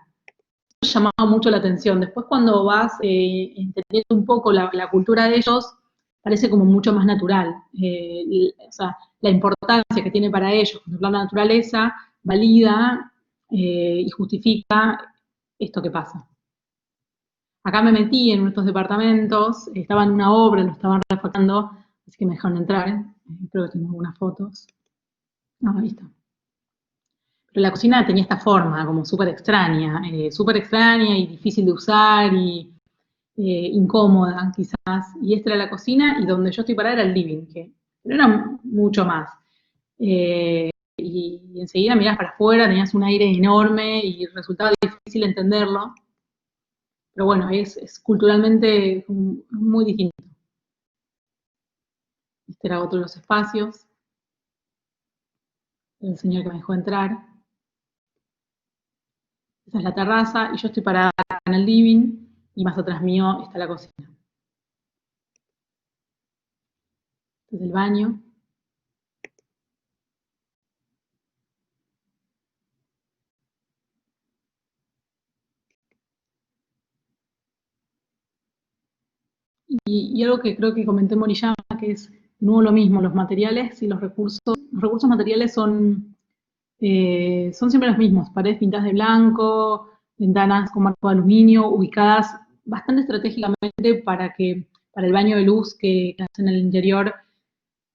llamaba mucho la atención. Después cuando vas entendiendo un poco la cultura de ellos, parece como mucho más natural. O sea, la importancia que tiene para ellos contemplar la naturaleza valida y justifica esto que pasa. Acá me metí en estos departamentos, estaba en una obra, lo estaban reformando, así que me dejaron entrar. Creo que tengo algunas fotos. No, ahí está. Pero la cocina tenía esta forma, como súper extraña y difícil de usar y incómoda quizás. Y esta era la cocina y donde yo estoy parada era el living, que no era mucho más. Y enseguida mirás para afuera, tenías un aire enorme y resultaba difícil entenderlo. Pero bueno, es culturalmente muy distinto. Este era otro de los espacios. El señor que me dejó entrar. Esa es la terraza y yo estoy parada en el living y más atrás mío está la cocina. Este es el baño. Y algo que creo que comenté en Moriyama, que es de nuevo lo mismo, los materiales y los recursos materiales son siempre los mismos, paredes pintadas de blanco, ventanas con marco de aluminio, ubicadas bastante estratégicamente para el baño de luz que hace en el interior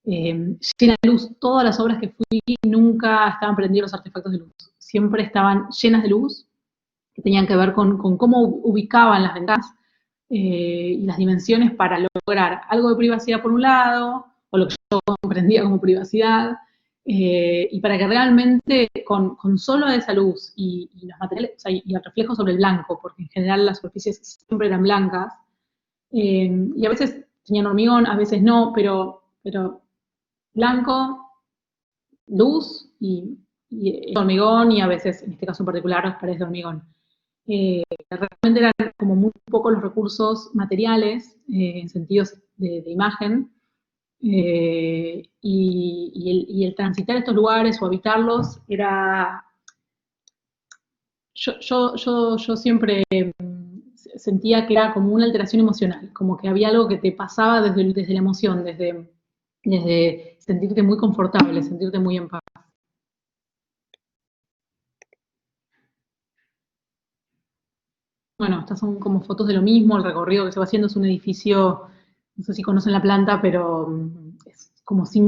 llena de luz. Todas las obras que fui nunca estaban prendidos los artefactos de luz, siempre estaban llenas de luz, que tenían que ver con cómo ubicaban las ventanas y las dimensiones para lograr algo de privacidad por un lado, o lo que yo comprendía como privacidad, y para que realmente con solo esa luz y los materiales, o sea, y el reflejo sobre el blanco, porque en general las superficies siempre eran blancas, y a veces tenían hormigón, a veces no, pero blanco, luz y hormigón, y a veces, en este caso en particular, las paredes de hormigón. Realmente eran como muy pocos los recursos materiales en sentidos de imagen, y el transitar estos lugares o habitarlos era... Yo siempre sentía que era como una alteración emocional, como que había algo que te pasaba desde la emoción, desde sentirte muy confortable, sentirte muy en paz. Bueno, estas son como fotos de lo mismo, el recorrido que se va haciendo es un edificio, no sé si conocen la planta, pero es como si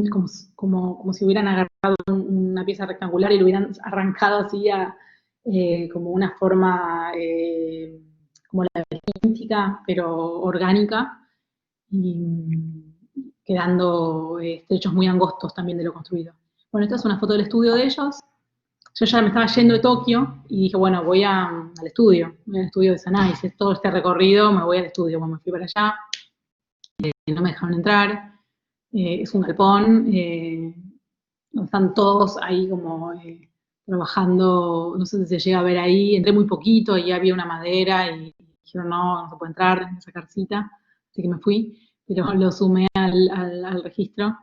hubieran agarrado una pieza rectangular y lo hubieran arrancado así como una forma como la laberíntica, pero orgánica, y quedando estrechos muy angostos también de lo construido. Bueno, esta es una foto del estudio de ellos. Yo ya me estaba yendo de Tokio y dije, bueno, voy al estudio de Sanaa, hice todo este recorrido, me voy al estudio. Bueno, me fui para allá, no me dejaron entrar, es un galpón, donde están todos ahí como trabajando, no sé si se llega a ver ahí, entré muy poquito, ahí había una madera y dijeron, no se puede entrar, tenés que sacar cita, así que me fui, pero lo sumé al registro.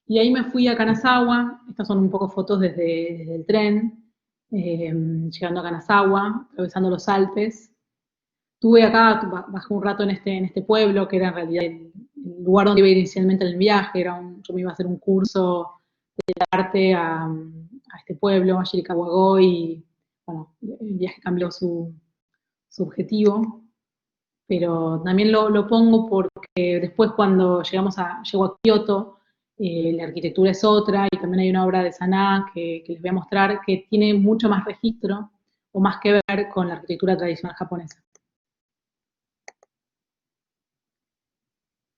Y ahí me fui a Kanazawa, estas son un poco fotos desde el tren, llegando a Kanazawa, atravesando los Alpes. Estuve acá, bajé un rato en este pueblo, que era en realidad el lugar donde iba inicialmente en el viaje, yo me iba a hacer un curso de arte a este pueblo, a Chiricahuagó, y bueno, el viaje cambió su objetivo, pero también lo pongo porque después cuando llego a Kioto, la arquitectura es otra, y también hay una obra de Sanaa que les voy a mostrar que tiene mucho más registro o más que ver con la arquitectura tradicional japonesa.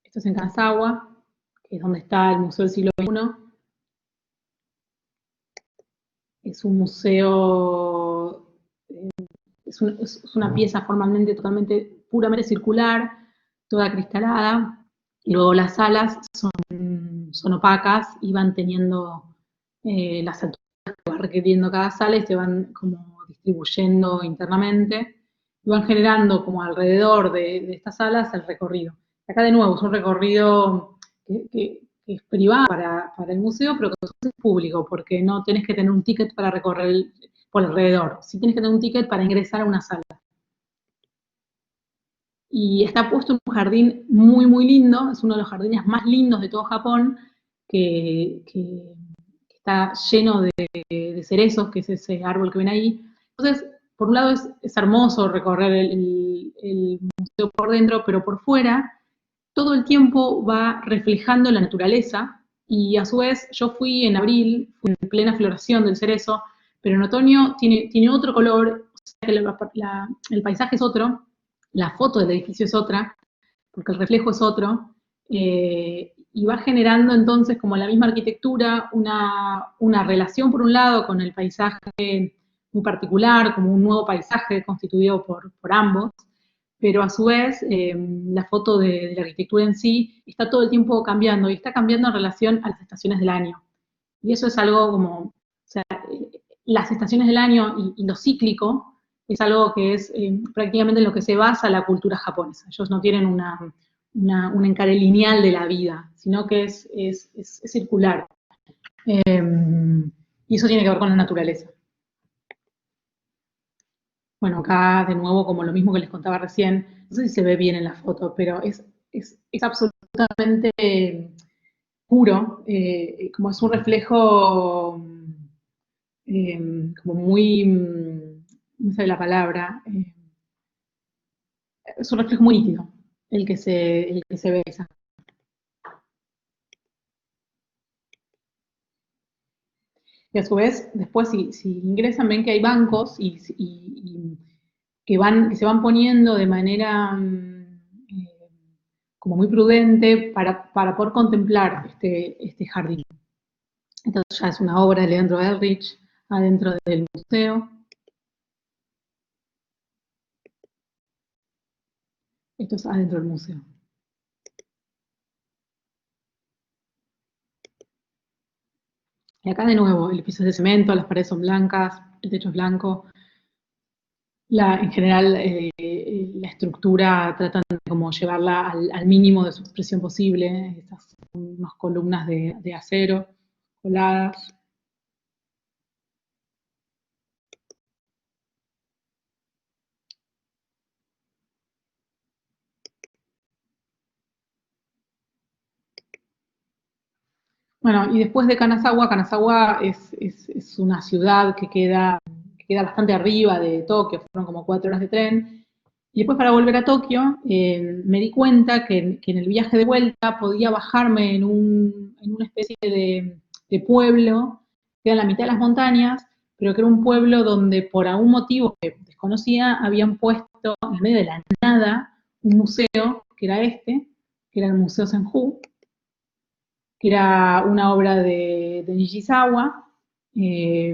Esto es en Kanazawa, que es donde está el Museo del Siglo XXI. Es un museo, es una pieza formalmente totalmente, puramente circular, toda cristalada. Y luego las salas son opacas y van teniendo las alturas que va requiriendo cada sala y se van como distribuyendo internamente y van generando como alrededor de estas salas el recorrido. Acá de nuevo es un recorrido que es privado para el museo, pero que es público, porque no tenés que tener un ticket para recorrer por alrededor. Sí tienes que tener un ticket para ingresar a una sala. Y está puesto en un jardín muy, muy lindo, es uno de los jardines más lindos de todo Japón, que está lleno de cerezos, que es ese árbol que ven ahí. Entonces, por un lado es hermoso recorrer el museo por dentro, pero por fuera todo el tiempo va reflejando la naturaleza, y a su vez yo fui en abril, fui en plena floración del cerezo, pero en otoño tiene otro color, o sea que el paisaje es otro, la foto del edificio es otra, porque el reflejo es otro, y va generando entonces como la misma arquitectura una relación por un lado con el paisaje muy particular, como un nuevo paisaje constituido por ambos, pero a su vez la foto de la arquitectura en sí está todo el tiempo cambiando, y está cambiando en relación a las estaciones del año. Y eso es algo como, o sea, las estaciones del año y lo cíclico es algo que es prácticamente en lo que se basa la cultura japonesa. Ellos no tienen un encare lineal de la vida, sino que es circular. Y eso tiene que ver con la naturaleza. Bueno, acá de nuevo, como lo mismo que les contaba recién, no sé si se ve bien en la foto, pero es absolutamente puro, como es un reflejo como muy, no sé la palabra, es un reflejo muy nítido el que se ve esa. Y a su vez, después si ingresan ven que hay bancos y que se van poniendo de manera como muy prudente para poder contemplar este jardín. Entonces ya es una obra de Leandro Ehrlich adentro del museo. Esto es adentro del museo. Y acá de nuevo, el piso es de cemento, las paredes son blancas, el techo es blanco. En general, la estructura tratan de como llevarla al mínimo de su expresión posible. Estas son unas columnas de acero coladas. Bueno, y después de Kanazawa es una ciudad que queda bastante arriba de Tokio, fueron como 4 horas de tren. Y después para volver a Tokio me di cuenta que en el viaje de vuelta podía bajarme en una especie de pueblo que era en la mitad de las montañas, pero que era un pueblo donde por algún motivo que desconocía habían puesto en medio de la nada un museo, que era que era el Museo Senju, que era una obra de Nishizawa, eh,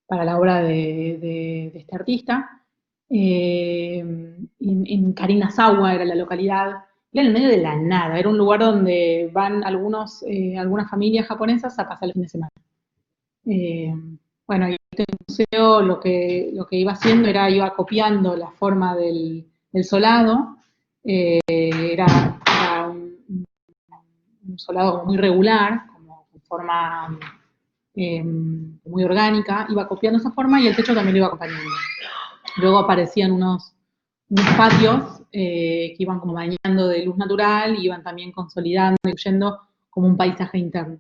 para la obra de este artista. En Karinazawa era la localidad, era en el medio de la nada, era un lugar donde van algunas familias japonesas a pasar el fin de semana. Eh, bueno, y este museo lo que iba haciendo iba copiando la forma del solado, era un solado muy regular, como con forma muy orgánica, iba copiando esa forma y el techo también lo iba acompañando. Luego aparecían unos patios que iban como bañando de luz natural y iban también consolidando y huyendo como un paisaje interno.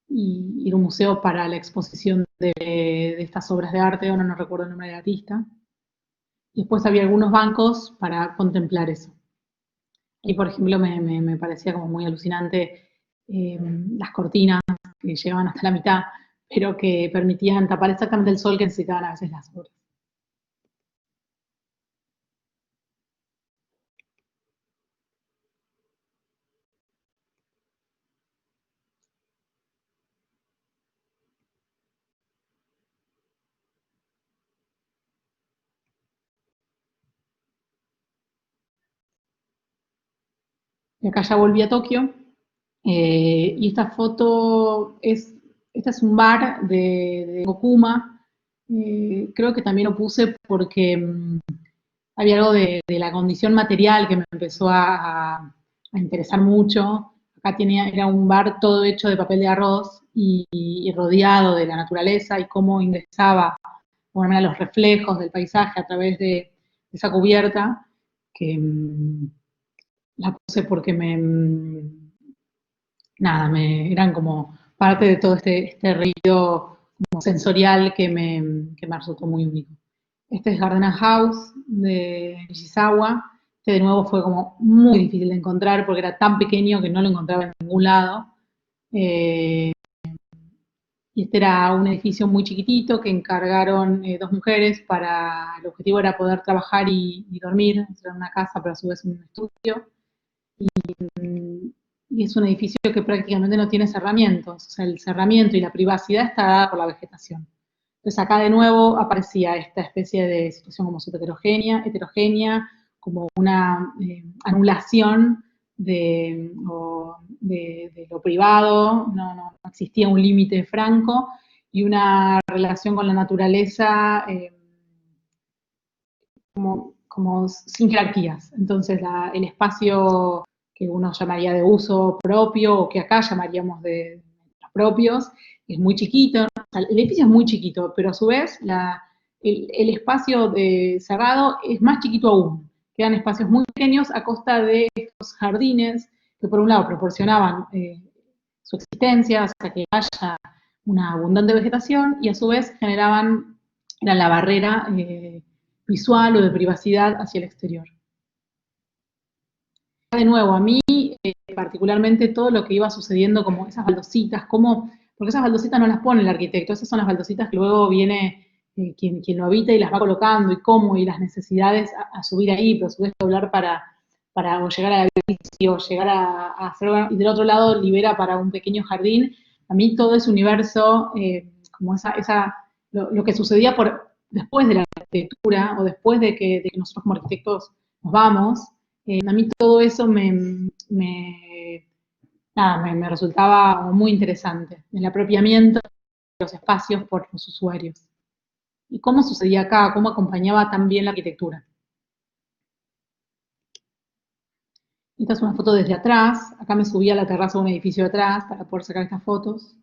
Y era un museo para la exposición de estas obras de arte, ahora no recuerdo el nombre del artista. Y después había algunos bancos para contemplar eso. Y por ejemplo me parecía como muy alucinante las cortinas que llegaban hasta la mitad, pero que permitían tapar exactamente el sol que necesitaban a veces las obras. Y acá ya volví a Tokio, y este es un bar de Gokuma. Creo que también lo puse porque había algo de la condición material que me empezó a interesar mucho. acá era un bar todo hecho de papel de arroz y rodeado de la naturaleza y cómo ingresaba bueno, los reflejos del paisaje a través de esa cubierta, que la puse porque nada, eran como parte de todo este ruido como sensorial que me resultó muy único. Este es Gardena House de Nishizawa. Este de nuevo fue como muy difícil de encontrar porque era tan pequeño que no lo encontraba en ningún lado. Y este era un edificio muy chiquitito que encargaron dos mujeres para, el objetivo era poder trabajar y dormir, era una casa pero a su vez un estudio. Y es un edificio que prácticamente no tiene cerramientos, o sea, el cerramiento y la privacidad está dada por la vegetación. Entonces acá de nuevo aparecía esta especie de situación como heterogénea, como una anulación de lo privado, no existía un límite franco y una relación con la naturaleza como sin jerarquías. Entonces el espacio que uno llamaría de uso propio o que acá llamaríamos de los propios es muy chiquito. O sea, el edificio es muy chiquito, pero a su vez el espacio cerrado es más chiquito aún. Quedan espacios muy pequeños a costa de estos jardines que por un lado proporcionaban su existencia, o sea, que haya una abundante vegetación y a su vez generaban la barrera visual o de privacidad hacia el exterior. De nuevo, a mí particularmente todo lo que iba sucediendo, como esas baldositas, porque esas baldositas no las pone el arquitecto, esas son las baldositas que luego viene quien lo habita y las va colocando y cómo, y las necesidades a subir ahí, pero a su vez doblar para o llegar al edificio, o llegar a hacer, y del otro lado libera para un pequeño jardín. A mí todo ese universo, como lo que sucedía después de la arquitectura o después de que nosotros como arquitectos nos vamos, a mí todo eso me resultaba muy interesante, el apropiamiento de los espacios por los usuarios. ¿Y cómo sucedía acá? ¿Cómo acompañaba también la arquitectura? Esta es una foto desde atrás. Acá me subí a la terraza de un edificio de atrás para poder sacar estas fotos.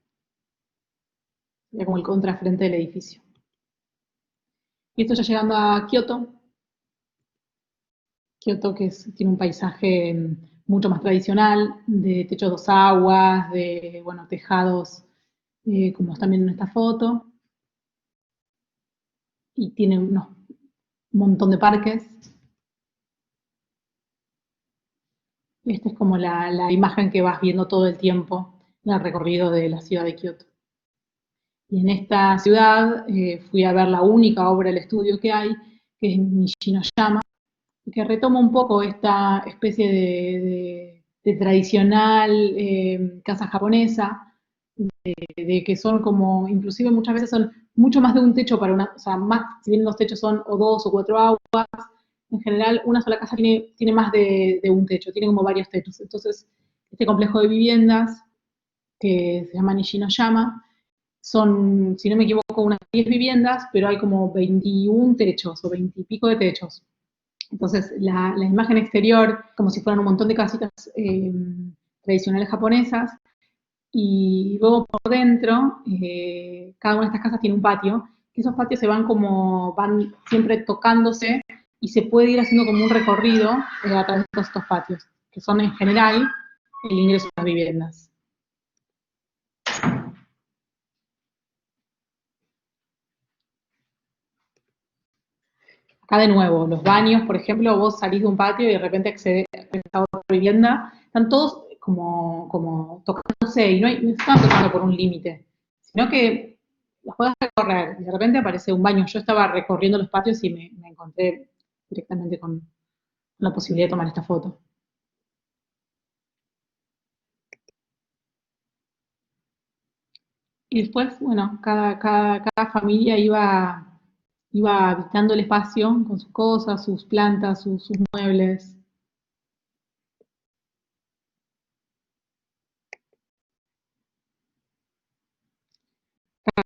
Sería como el contrafrente del edificio. Y esto ya llegando a Kioto. Kioto que tiene un paisaje mucho más tradicional, de techo dos aguas, de bueno, tejados, como están viendo en esta foto. Y tiene un montón de parques. Esta es como la imagen que vas viendo todo el tiempo en el recorrido de la ciudad de Kioto. Y en esta ciudad fui a ver la única obra del estudio que hay, que es Nishinoyama, y que retoma un poco esta especie de tradicional casa japonesa, de que son como, inclusive muchas veces son mucho más de un techo para una, o sea, más, si bien los techos son o dos o cuatro aguas, en general una sola casa tiene más de un techo, tiene como varios techos. Entonces, este complejo de viviendas, que se llama Nishinoyama, son, si no me equivoco, unas 10 viviendas, pero hay como 21 techos o 20 y pico de techos. Entonces, la imagen exterior, como si fueran un montón de casitas tradicionales japonesas, y luego por dentro, cada una de estas casas tiene un patio, que esos patios van siempre tocándose y se puede ir haciendo como un recorrido a través de todos estos patios, que son en general el ingreso a las viviendas. Acá de nuevo, los baños, por ejemplo, vos salís de un patio y de repente accedes a otra vivienda, están todos como tocándose y no están tocando por un límite, sino que los puedes recorrer y de repente aparece un baño. Yo estaba recorriendo los patios y me encontré directamente con la posibilidad de tomar esta foto. Y después, bueno, cada familia iba habitando el espacio con sus cosas, sus plantas, sus muebles.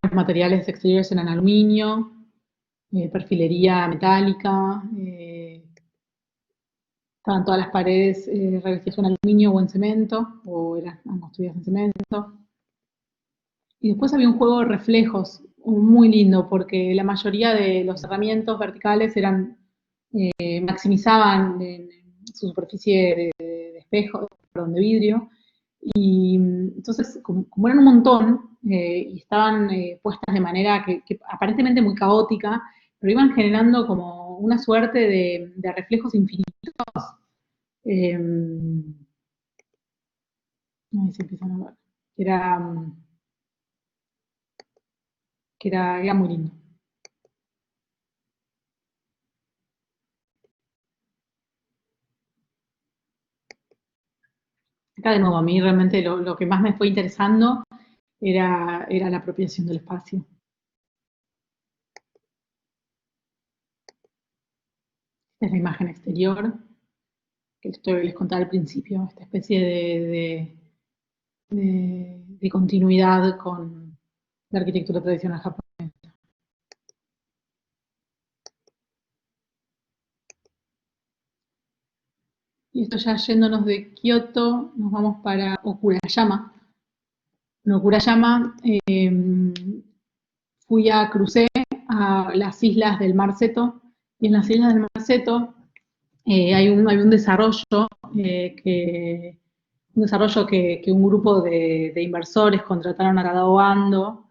Los materiales exteriores eran aluminio, perfilería metálica, estaban todas las paredes revestidas en aluminio o en cemento, o eran construidas en cemento. Y después había un juego de reflejos muy lindo, porque la mayoría de los cerramientos verticales maximizaban su superficie de espejo, perdón, de vidrio, y entonces, como eran un montón, y estaban puestas de manera que aparentemente muy caótica, pero iban generando como una suerte de reflejos infinitos. Eh, ahí se empiezan a ver. Que era, era muy lindo. Acá de nuevo, a mí realmente lo que más me fue interesando era la apropiación del espacio. Esta es la imagen exterior que les contaba al principio, esta especie de continuidad con la arquitectura tradicional japonesa. Y esto ya yéndonos de Kioto, nos vamos para Okurayama. En Okurayama crucé a las islas del Mar Seto, y en las islas del Mar Seto hay un desarrollo que un grupo de inversores contrataron a Tadao Ando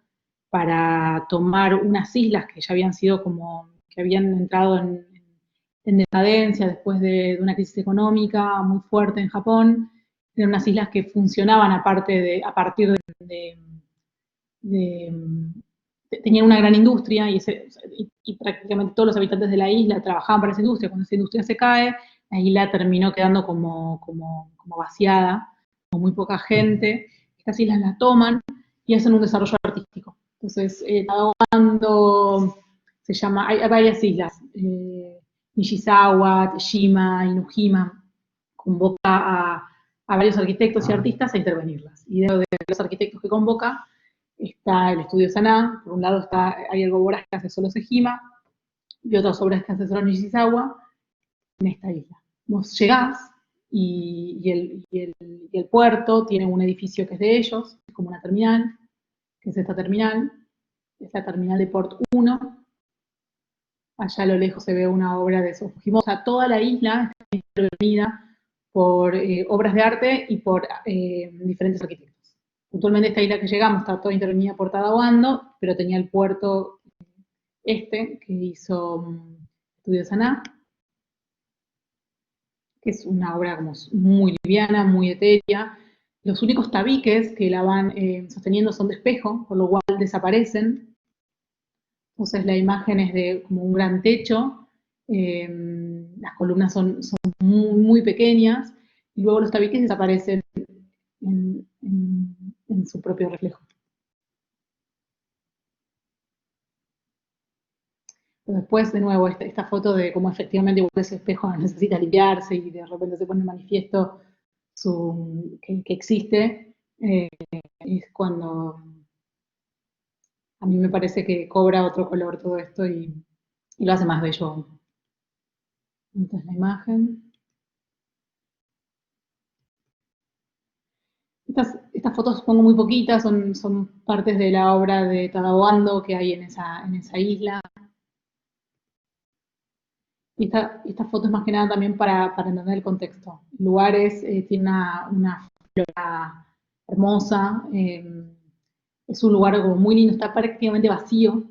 para tomar unas islas que ya habían sido que habían entrado en decadencia después de una crisis económica muy fuerte en Japón. Eran unas islas que funcionaban a partir tenían una gran industria y prácticamente todos los habitantes de la isla trabajaban para esa industria. Cuando esa industria se cae, la isla terminó quedando como vaciada, con muy poca gente. Estas islas las toman y hacen un desarrollo artístico. Entonces, Tadawando se llama, hay varias islas, Nishizawa, Teshima, Inujima, convoca a varios arquitectos y artistas a intervenirlas. Y de los arquitectos que convoca está el estudio Saná, por un lado hay obras que hace solo Sejima, y otras obras que hace solo Nishizawa, en esta isla. Vos llegás y el puerto tiene un edificio que es de ellos, es como una terminal, que es esta terminal, es la terminal de Port 1. Allá a lo lejos se ve una obra de Fujimoto. Toda la isla está intervenida por obras de arte y por diferentes arquitectos. Puntualmente esta isla que llegamos está toda intervenida por Tadao Ando, pero tenía el puerto que hizo Estudio Saná, que es una obra como muy liviana, muy etérea. Los únicos tabiques que la van sosteniendo son de espejo, por lo cual desaparecen. Entonces la imagen es de como un gran techo, las columnas son muy, muy pequeñas, y luego los tabiques desaparecen en su propio reflejo. Pero después, de nuevo, esta foto de cómo efectivamente ese espejo necesita limpiarse y de repente se pone en manifiesto que existe, es cuando a mí me parece que cobra otro color todo esto y lo hace más bello. Esta es la imagen. Estas fotos pongo muy poquitas, son partes de la obra de Tadao Ando que hay en esa isla. Y esta foto es más que nada también para entender el contexto. El lugar tiene una flora hermosa, es un lugar como muy lindo, está prácticamente vacío,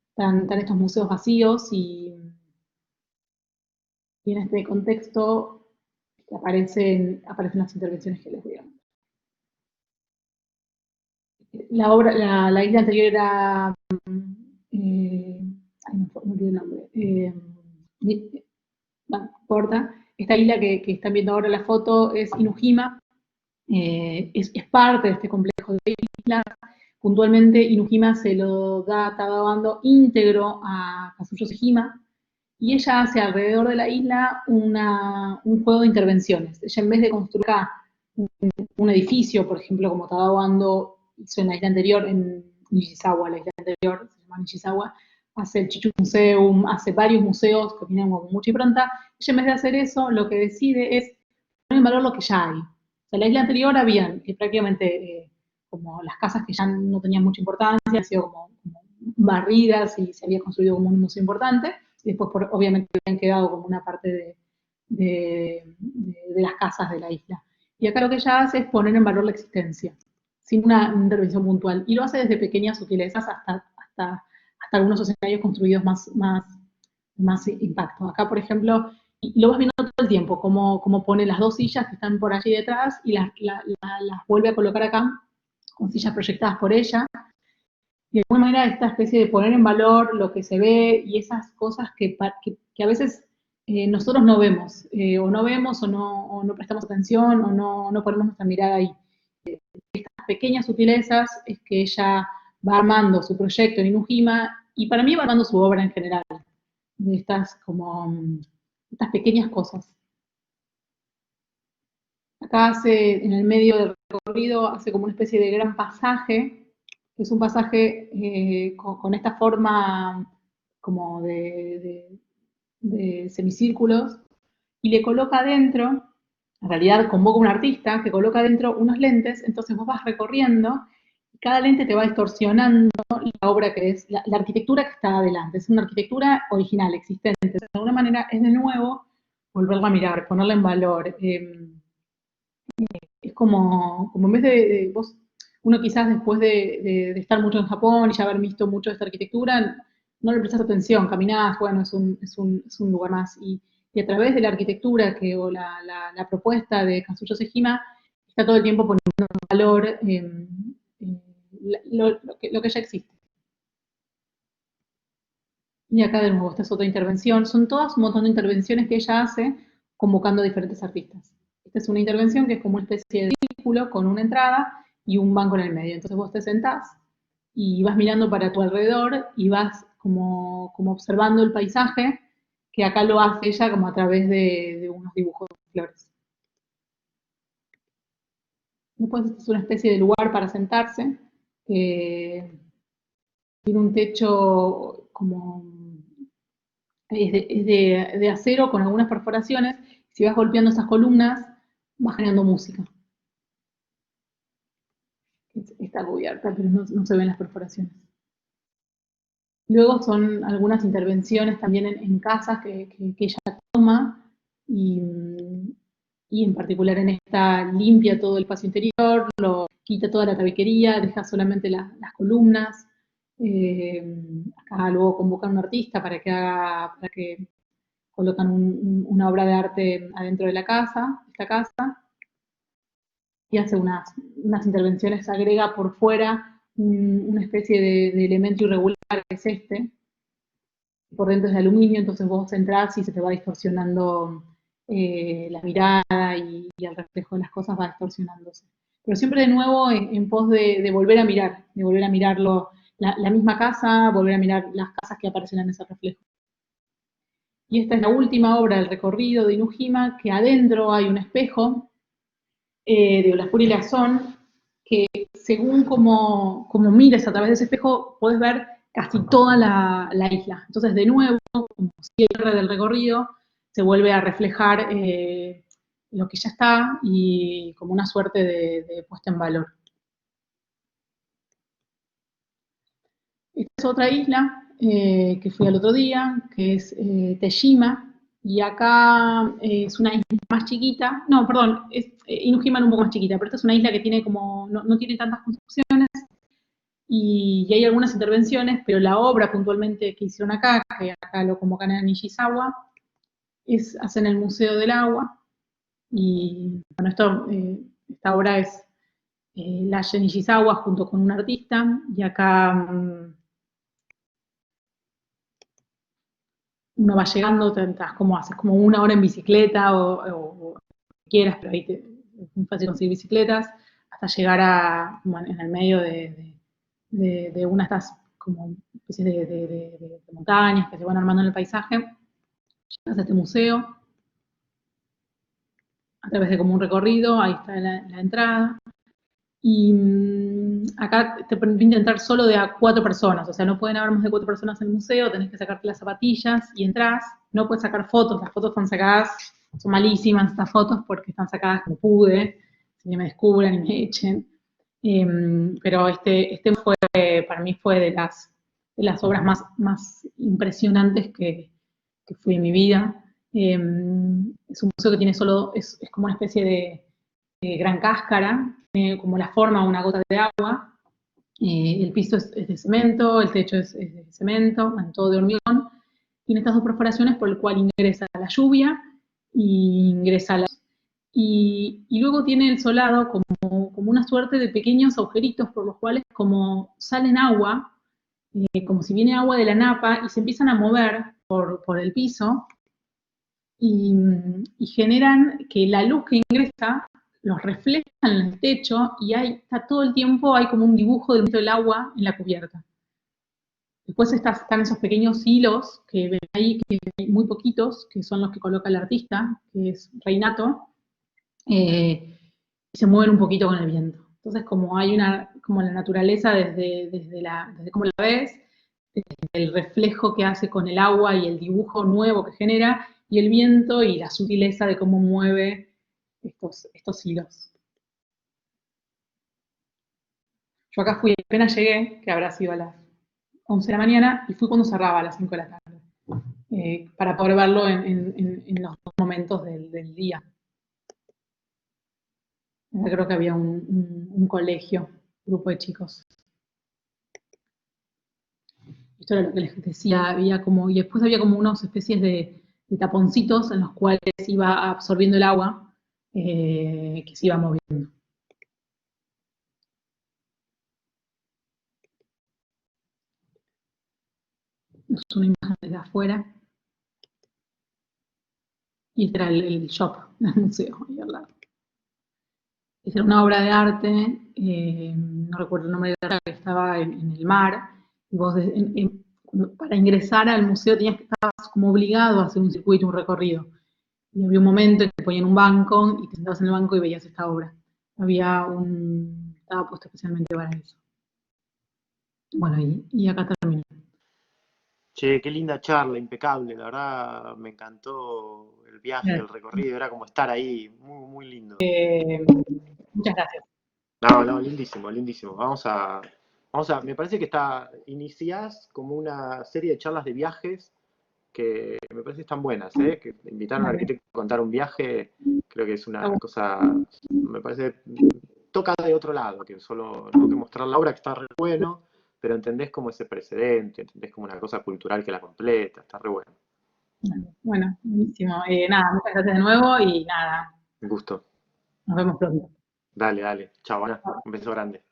están estos museos vacíos y en este contexto aparecen las intervenciones que les voy a mostrar. La isla anterior era, no olvidé el nombre, bueno, no importa. Esta isla que están viendo ahora la foto es Inujima, es parte de este complejo de islas. Puntualmente Inujima se lo da Tadao Ando íntegro a Kazuyo Sejima, y ella hace alrededor de la isla un juego de intervenciones. Ella, en vez de construir acá un edificio, por ejemplo, como Tadao Ando hizo en la isla anterior, en Nishizawa, la isla anterior, se llama Nishizawa, hace el Chichu Museum, hace varios museos que tienen con mucha impronta. Ella en vez de hacer eso, lo que decide es poner en valor lo que ya hay. O sea, la isla anterior habían prácticamente como las casas que ya no tenían mucha importancia, han sido como barridas y se había construido como un museo importante. Y después, obviamente, habían quedado como una parte de las casas de la isla. Y acá lo que ella hace es poner en valor la existencia, sin una intervención puntual. Y lo hace desde pequeñas sutilezas hasta algunos escenarios construidos más impacto. Acá, por ejemplo, y lo vas viendo todo el tiempo, cómo pone las dos sillas que están por allí detrás y las vuelve a colocar acá, con sillas proyectadas por ella. Y de alguna manera esta especie de poner en valor lo que se ve y esas cosas que a veces nosotros no vemos, o no vemos, o no prestamos atención, o no ponemos nuestra mirada ahí. Estas pequeñas sutilezas es que ella va armando su proyecto en Inujima y para mí va armando su obra en general, de estas pequeñas cosas. Acá hace, en el medio del recorrido, hace como una especie de gran pasaje, que es un pasaje con esta forma como de semicírculos, y le coloca adentro, en realidad convoca a un artista que coloca adentro unos lentes, entonces vos vas recorriendo y cada lente te va distorsionando la obra que es, la arquitectura que está adelante. Es una arquitectura original, existente. De alguna manera es de nuevo volverla a mirar, ponerla en valor. Es como en vez de vos, uno quizás después de estar mucho en Japón y ya haber visto mucho de esta arquitectura, no le prestas atención, caminás, bueno, es un lugar más. Y a través de la arquitectura o la propuesta de Kazuyo Sejima, está todo el tiempo poniendo en valor lo que ya existe. Y acá de nuevo, esta es otra intervención. Son todas un montón de intervenciones que ella hace convocando a diferentes artistas. Esta es una intervención que es como una especie de círculo con una entrada y un banco en el medio. Entonces vos te sentás y vas mirando para tu alrededor y vas como observando el paisaje, que acá lo hace ella como a través de unos dibujos de flores. Después esta es una especie de lugar para sentarse, que tiene un techo como es de acero con algunas perforaciones. Si vas golpeando esas columnas, va generando música. Está cubierta, pero no se ven las perforaciones. Luego son algunas intervenciones también en casas que ella toma y en particular en esta limpia todo el espacio interior, quita toda la tabiquería, deja solamente las columnas. Acá luego convocan a un artista para que colocan una obra de arte adentro de esta casa, y hace unas intervenciones, agrega por fuera una especie de elemento irregular que es por dentro es de aluminio, entonces vos entrás y se te va distorsionando la mirada y el reflejo de las cosas va distorsionándose. Pero siempre de nuevo en pos de volver a mirar, de volver a mirarlo, la misma casa, volver a mirar las casas que aparecen en ese reflejo. Y esta es la última obra del recorrido de Inujima, que adentro hay un espejo de Olafur y Lazón, que según como mires a través de ese espejo, puedes ver casi toda la isla. Entonces, de nuevo, como cierre del recorrido, se vuelve a reflejar lo que ya está y como una suerte de puesta en valor. Esta es otra isla que fui al otro día, que es Tejima, y acá es una isla más chiquita, no, perdón, Inujima es un poco más chiquita, pero esta es una isla que tiene no tiene tantas construcciones y hay algunas intervenciones, pero la obra puntualmente que hicieron acá, que acá lo convocan en Nishizawa, hacen el Museo del Agua, y bueno, esta obra es la Nishizawa junto con un artista, y acá uno va llegando, haces como una hora en bicicleta o quieras, pero ahí es muy fácil conseguir bicicletas, hasta llegar en el medio de una de estas como especies de montañas que se van armando en el paisaje. Llegas a este museo a través de como un recorrido, ahí está la entrada. Y acá te permite entrar solo de a 4 personas, o sea, no pueden haber más de 4 personas en el museo, tenés que sacarte las zapatillas y entras, no puedes sacar fotos, las fotos están sacadas, son malísimas estas fotos porque están sacadas como pude, si me descubren y me echen. Pero este fue, para mí fue de las obras más impresionantes que fui en mi vida. Es un museo que tiene solo, es como una especie de gran cáscara, tiene como la forma de una gota de agua, el piso es de cemento, el techo es de cemento, todo de hormigón, tiene estas dos perforaciones por el cual ingresa la lluvia y ingresa la... Y luego tiene el solado como una suerte de pequeños agujeritos por los cuales como salen agua, como si viene agua de la napa y se empiezan a mover por el piso y generan que la luz que ingresa los refleja en el techo y está todo el tiempo, hay como un dibujo del agua en la cubierta. Después están esos pequeños hilos que ven ahí, que hay muy poquitos, que son los que coloca el artista, que es Reinato, y se mueven un poquito con el viento. Entonces, como hay como la naturaleza desde cómo la ves, el reflejo que hace con el agua y el dibujo nuevo que genera, y el viento y la sutileza de cómo mueve estos hilos. Yo acá fui, apenas llegué, que habrá sido a las 11 de la mañana, y fui cuando cerraba a las 5 de la tarde, para poder verlo en los dos momentos del día. Creo que había un colegio, un grupo de chicos. Esto era lo que les decía, y después había como unas especies de taponcitos en los cuales iba absorbiendo el agua, que se iba moviendo. Es una imagen desde afuera. Y este era el shop del museo, ahí al lado. Esta era una obra de arte, no recuerdo el nombre de la obra, que estaba en el mar, y vos para ingresar al museo tenías que estar como obligado a hacer un circuito, un recorrido. Y había un momento en que te ponían un banco y te sentabas en el banco y veías esta obra. Estaba puesto especialmente para eso. Bueno, y acá termino. Che, qué linda charla, impecable, la verdad me encantó el viaje, el recorrido, era como estar ahí, muy, muy lindo. Muchas gracias. No, no, lindísimo, lindísimo. Me parece que iniciás como una serie de charlas de viajes que me parece que están buenas, ¿eh? Que invitar a un Dale. arquitecto a contar un viaje, creo que es Está una bueno. cosa, me parece, toca de otro lado, que solo no que mostrar la obra que está re bueno, pero entendés como ese precedente, entendés como una cosa cultural que la completa, está re bueno. Bueno, buenísimo. Nada, muchas gracias de nuevo y nada, Un gusto. nos vemos pronto. Dale, dale. Chao, Ana. Un beso grande.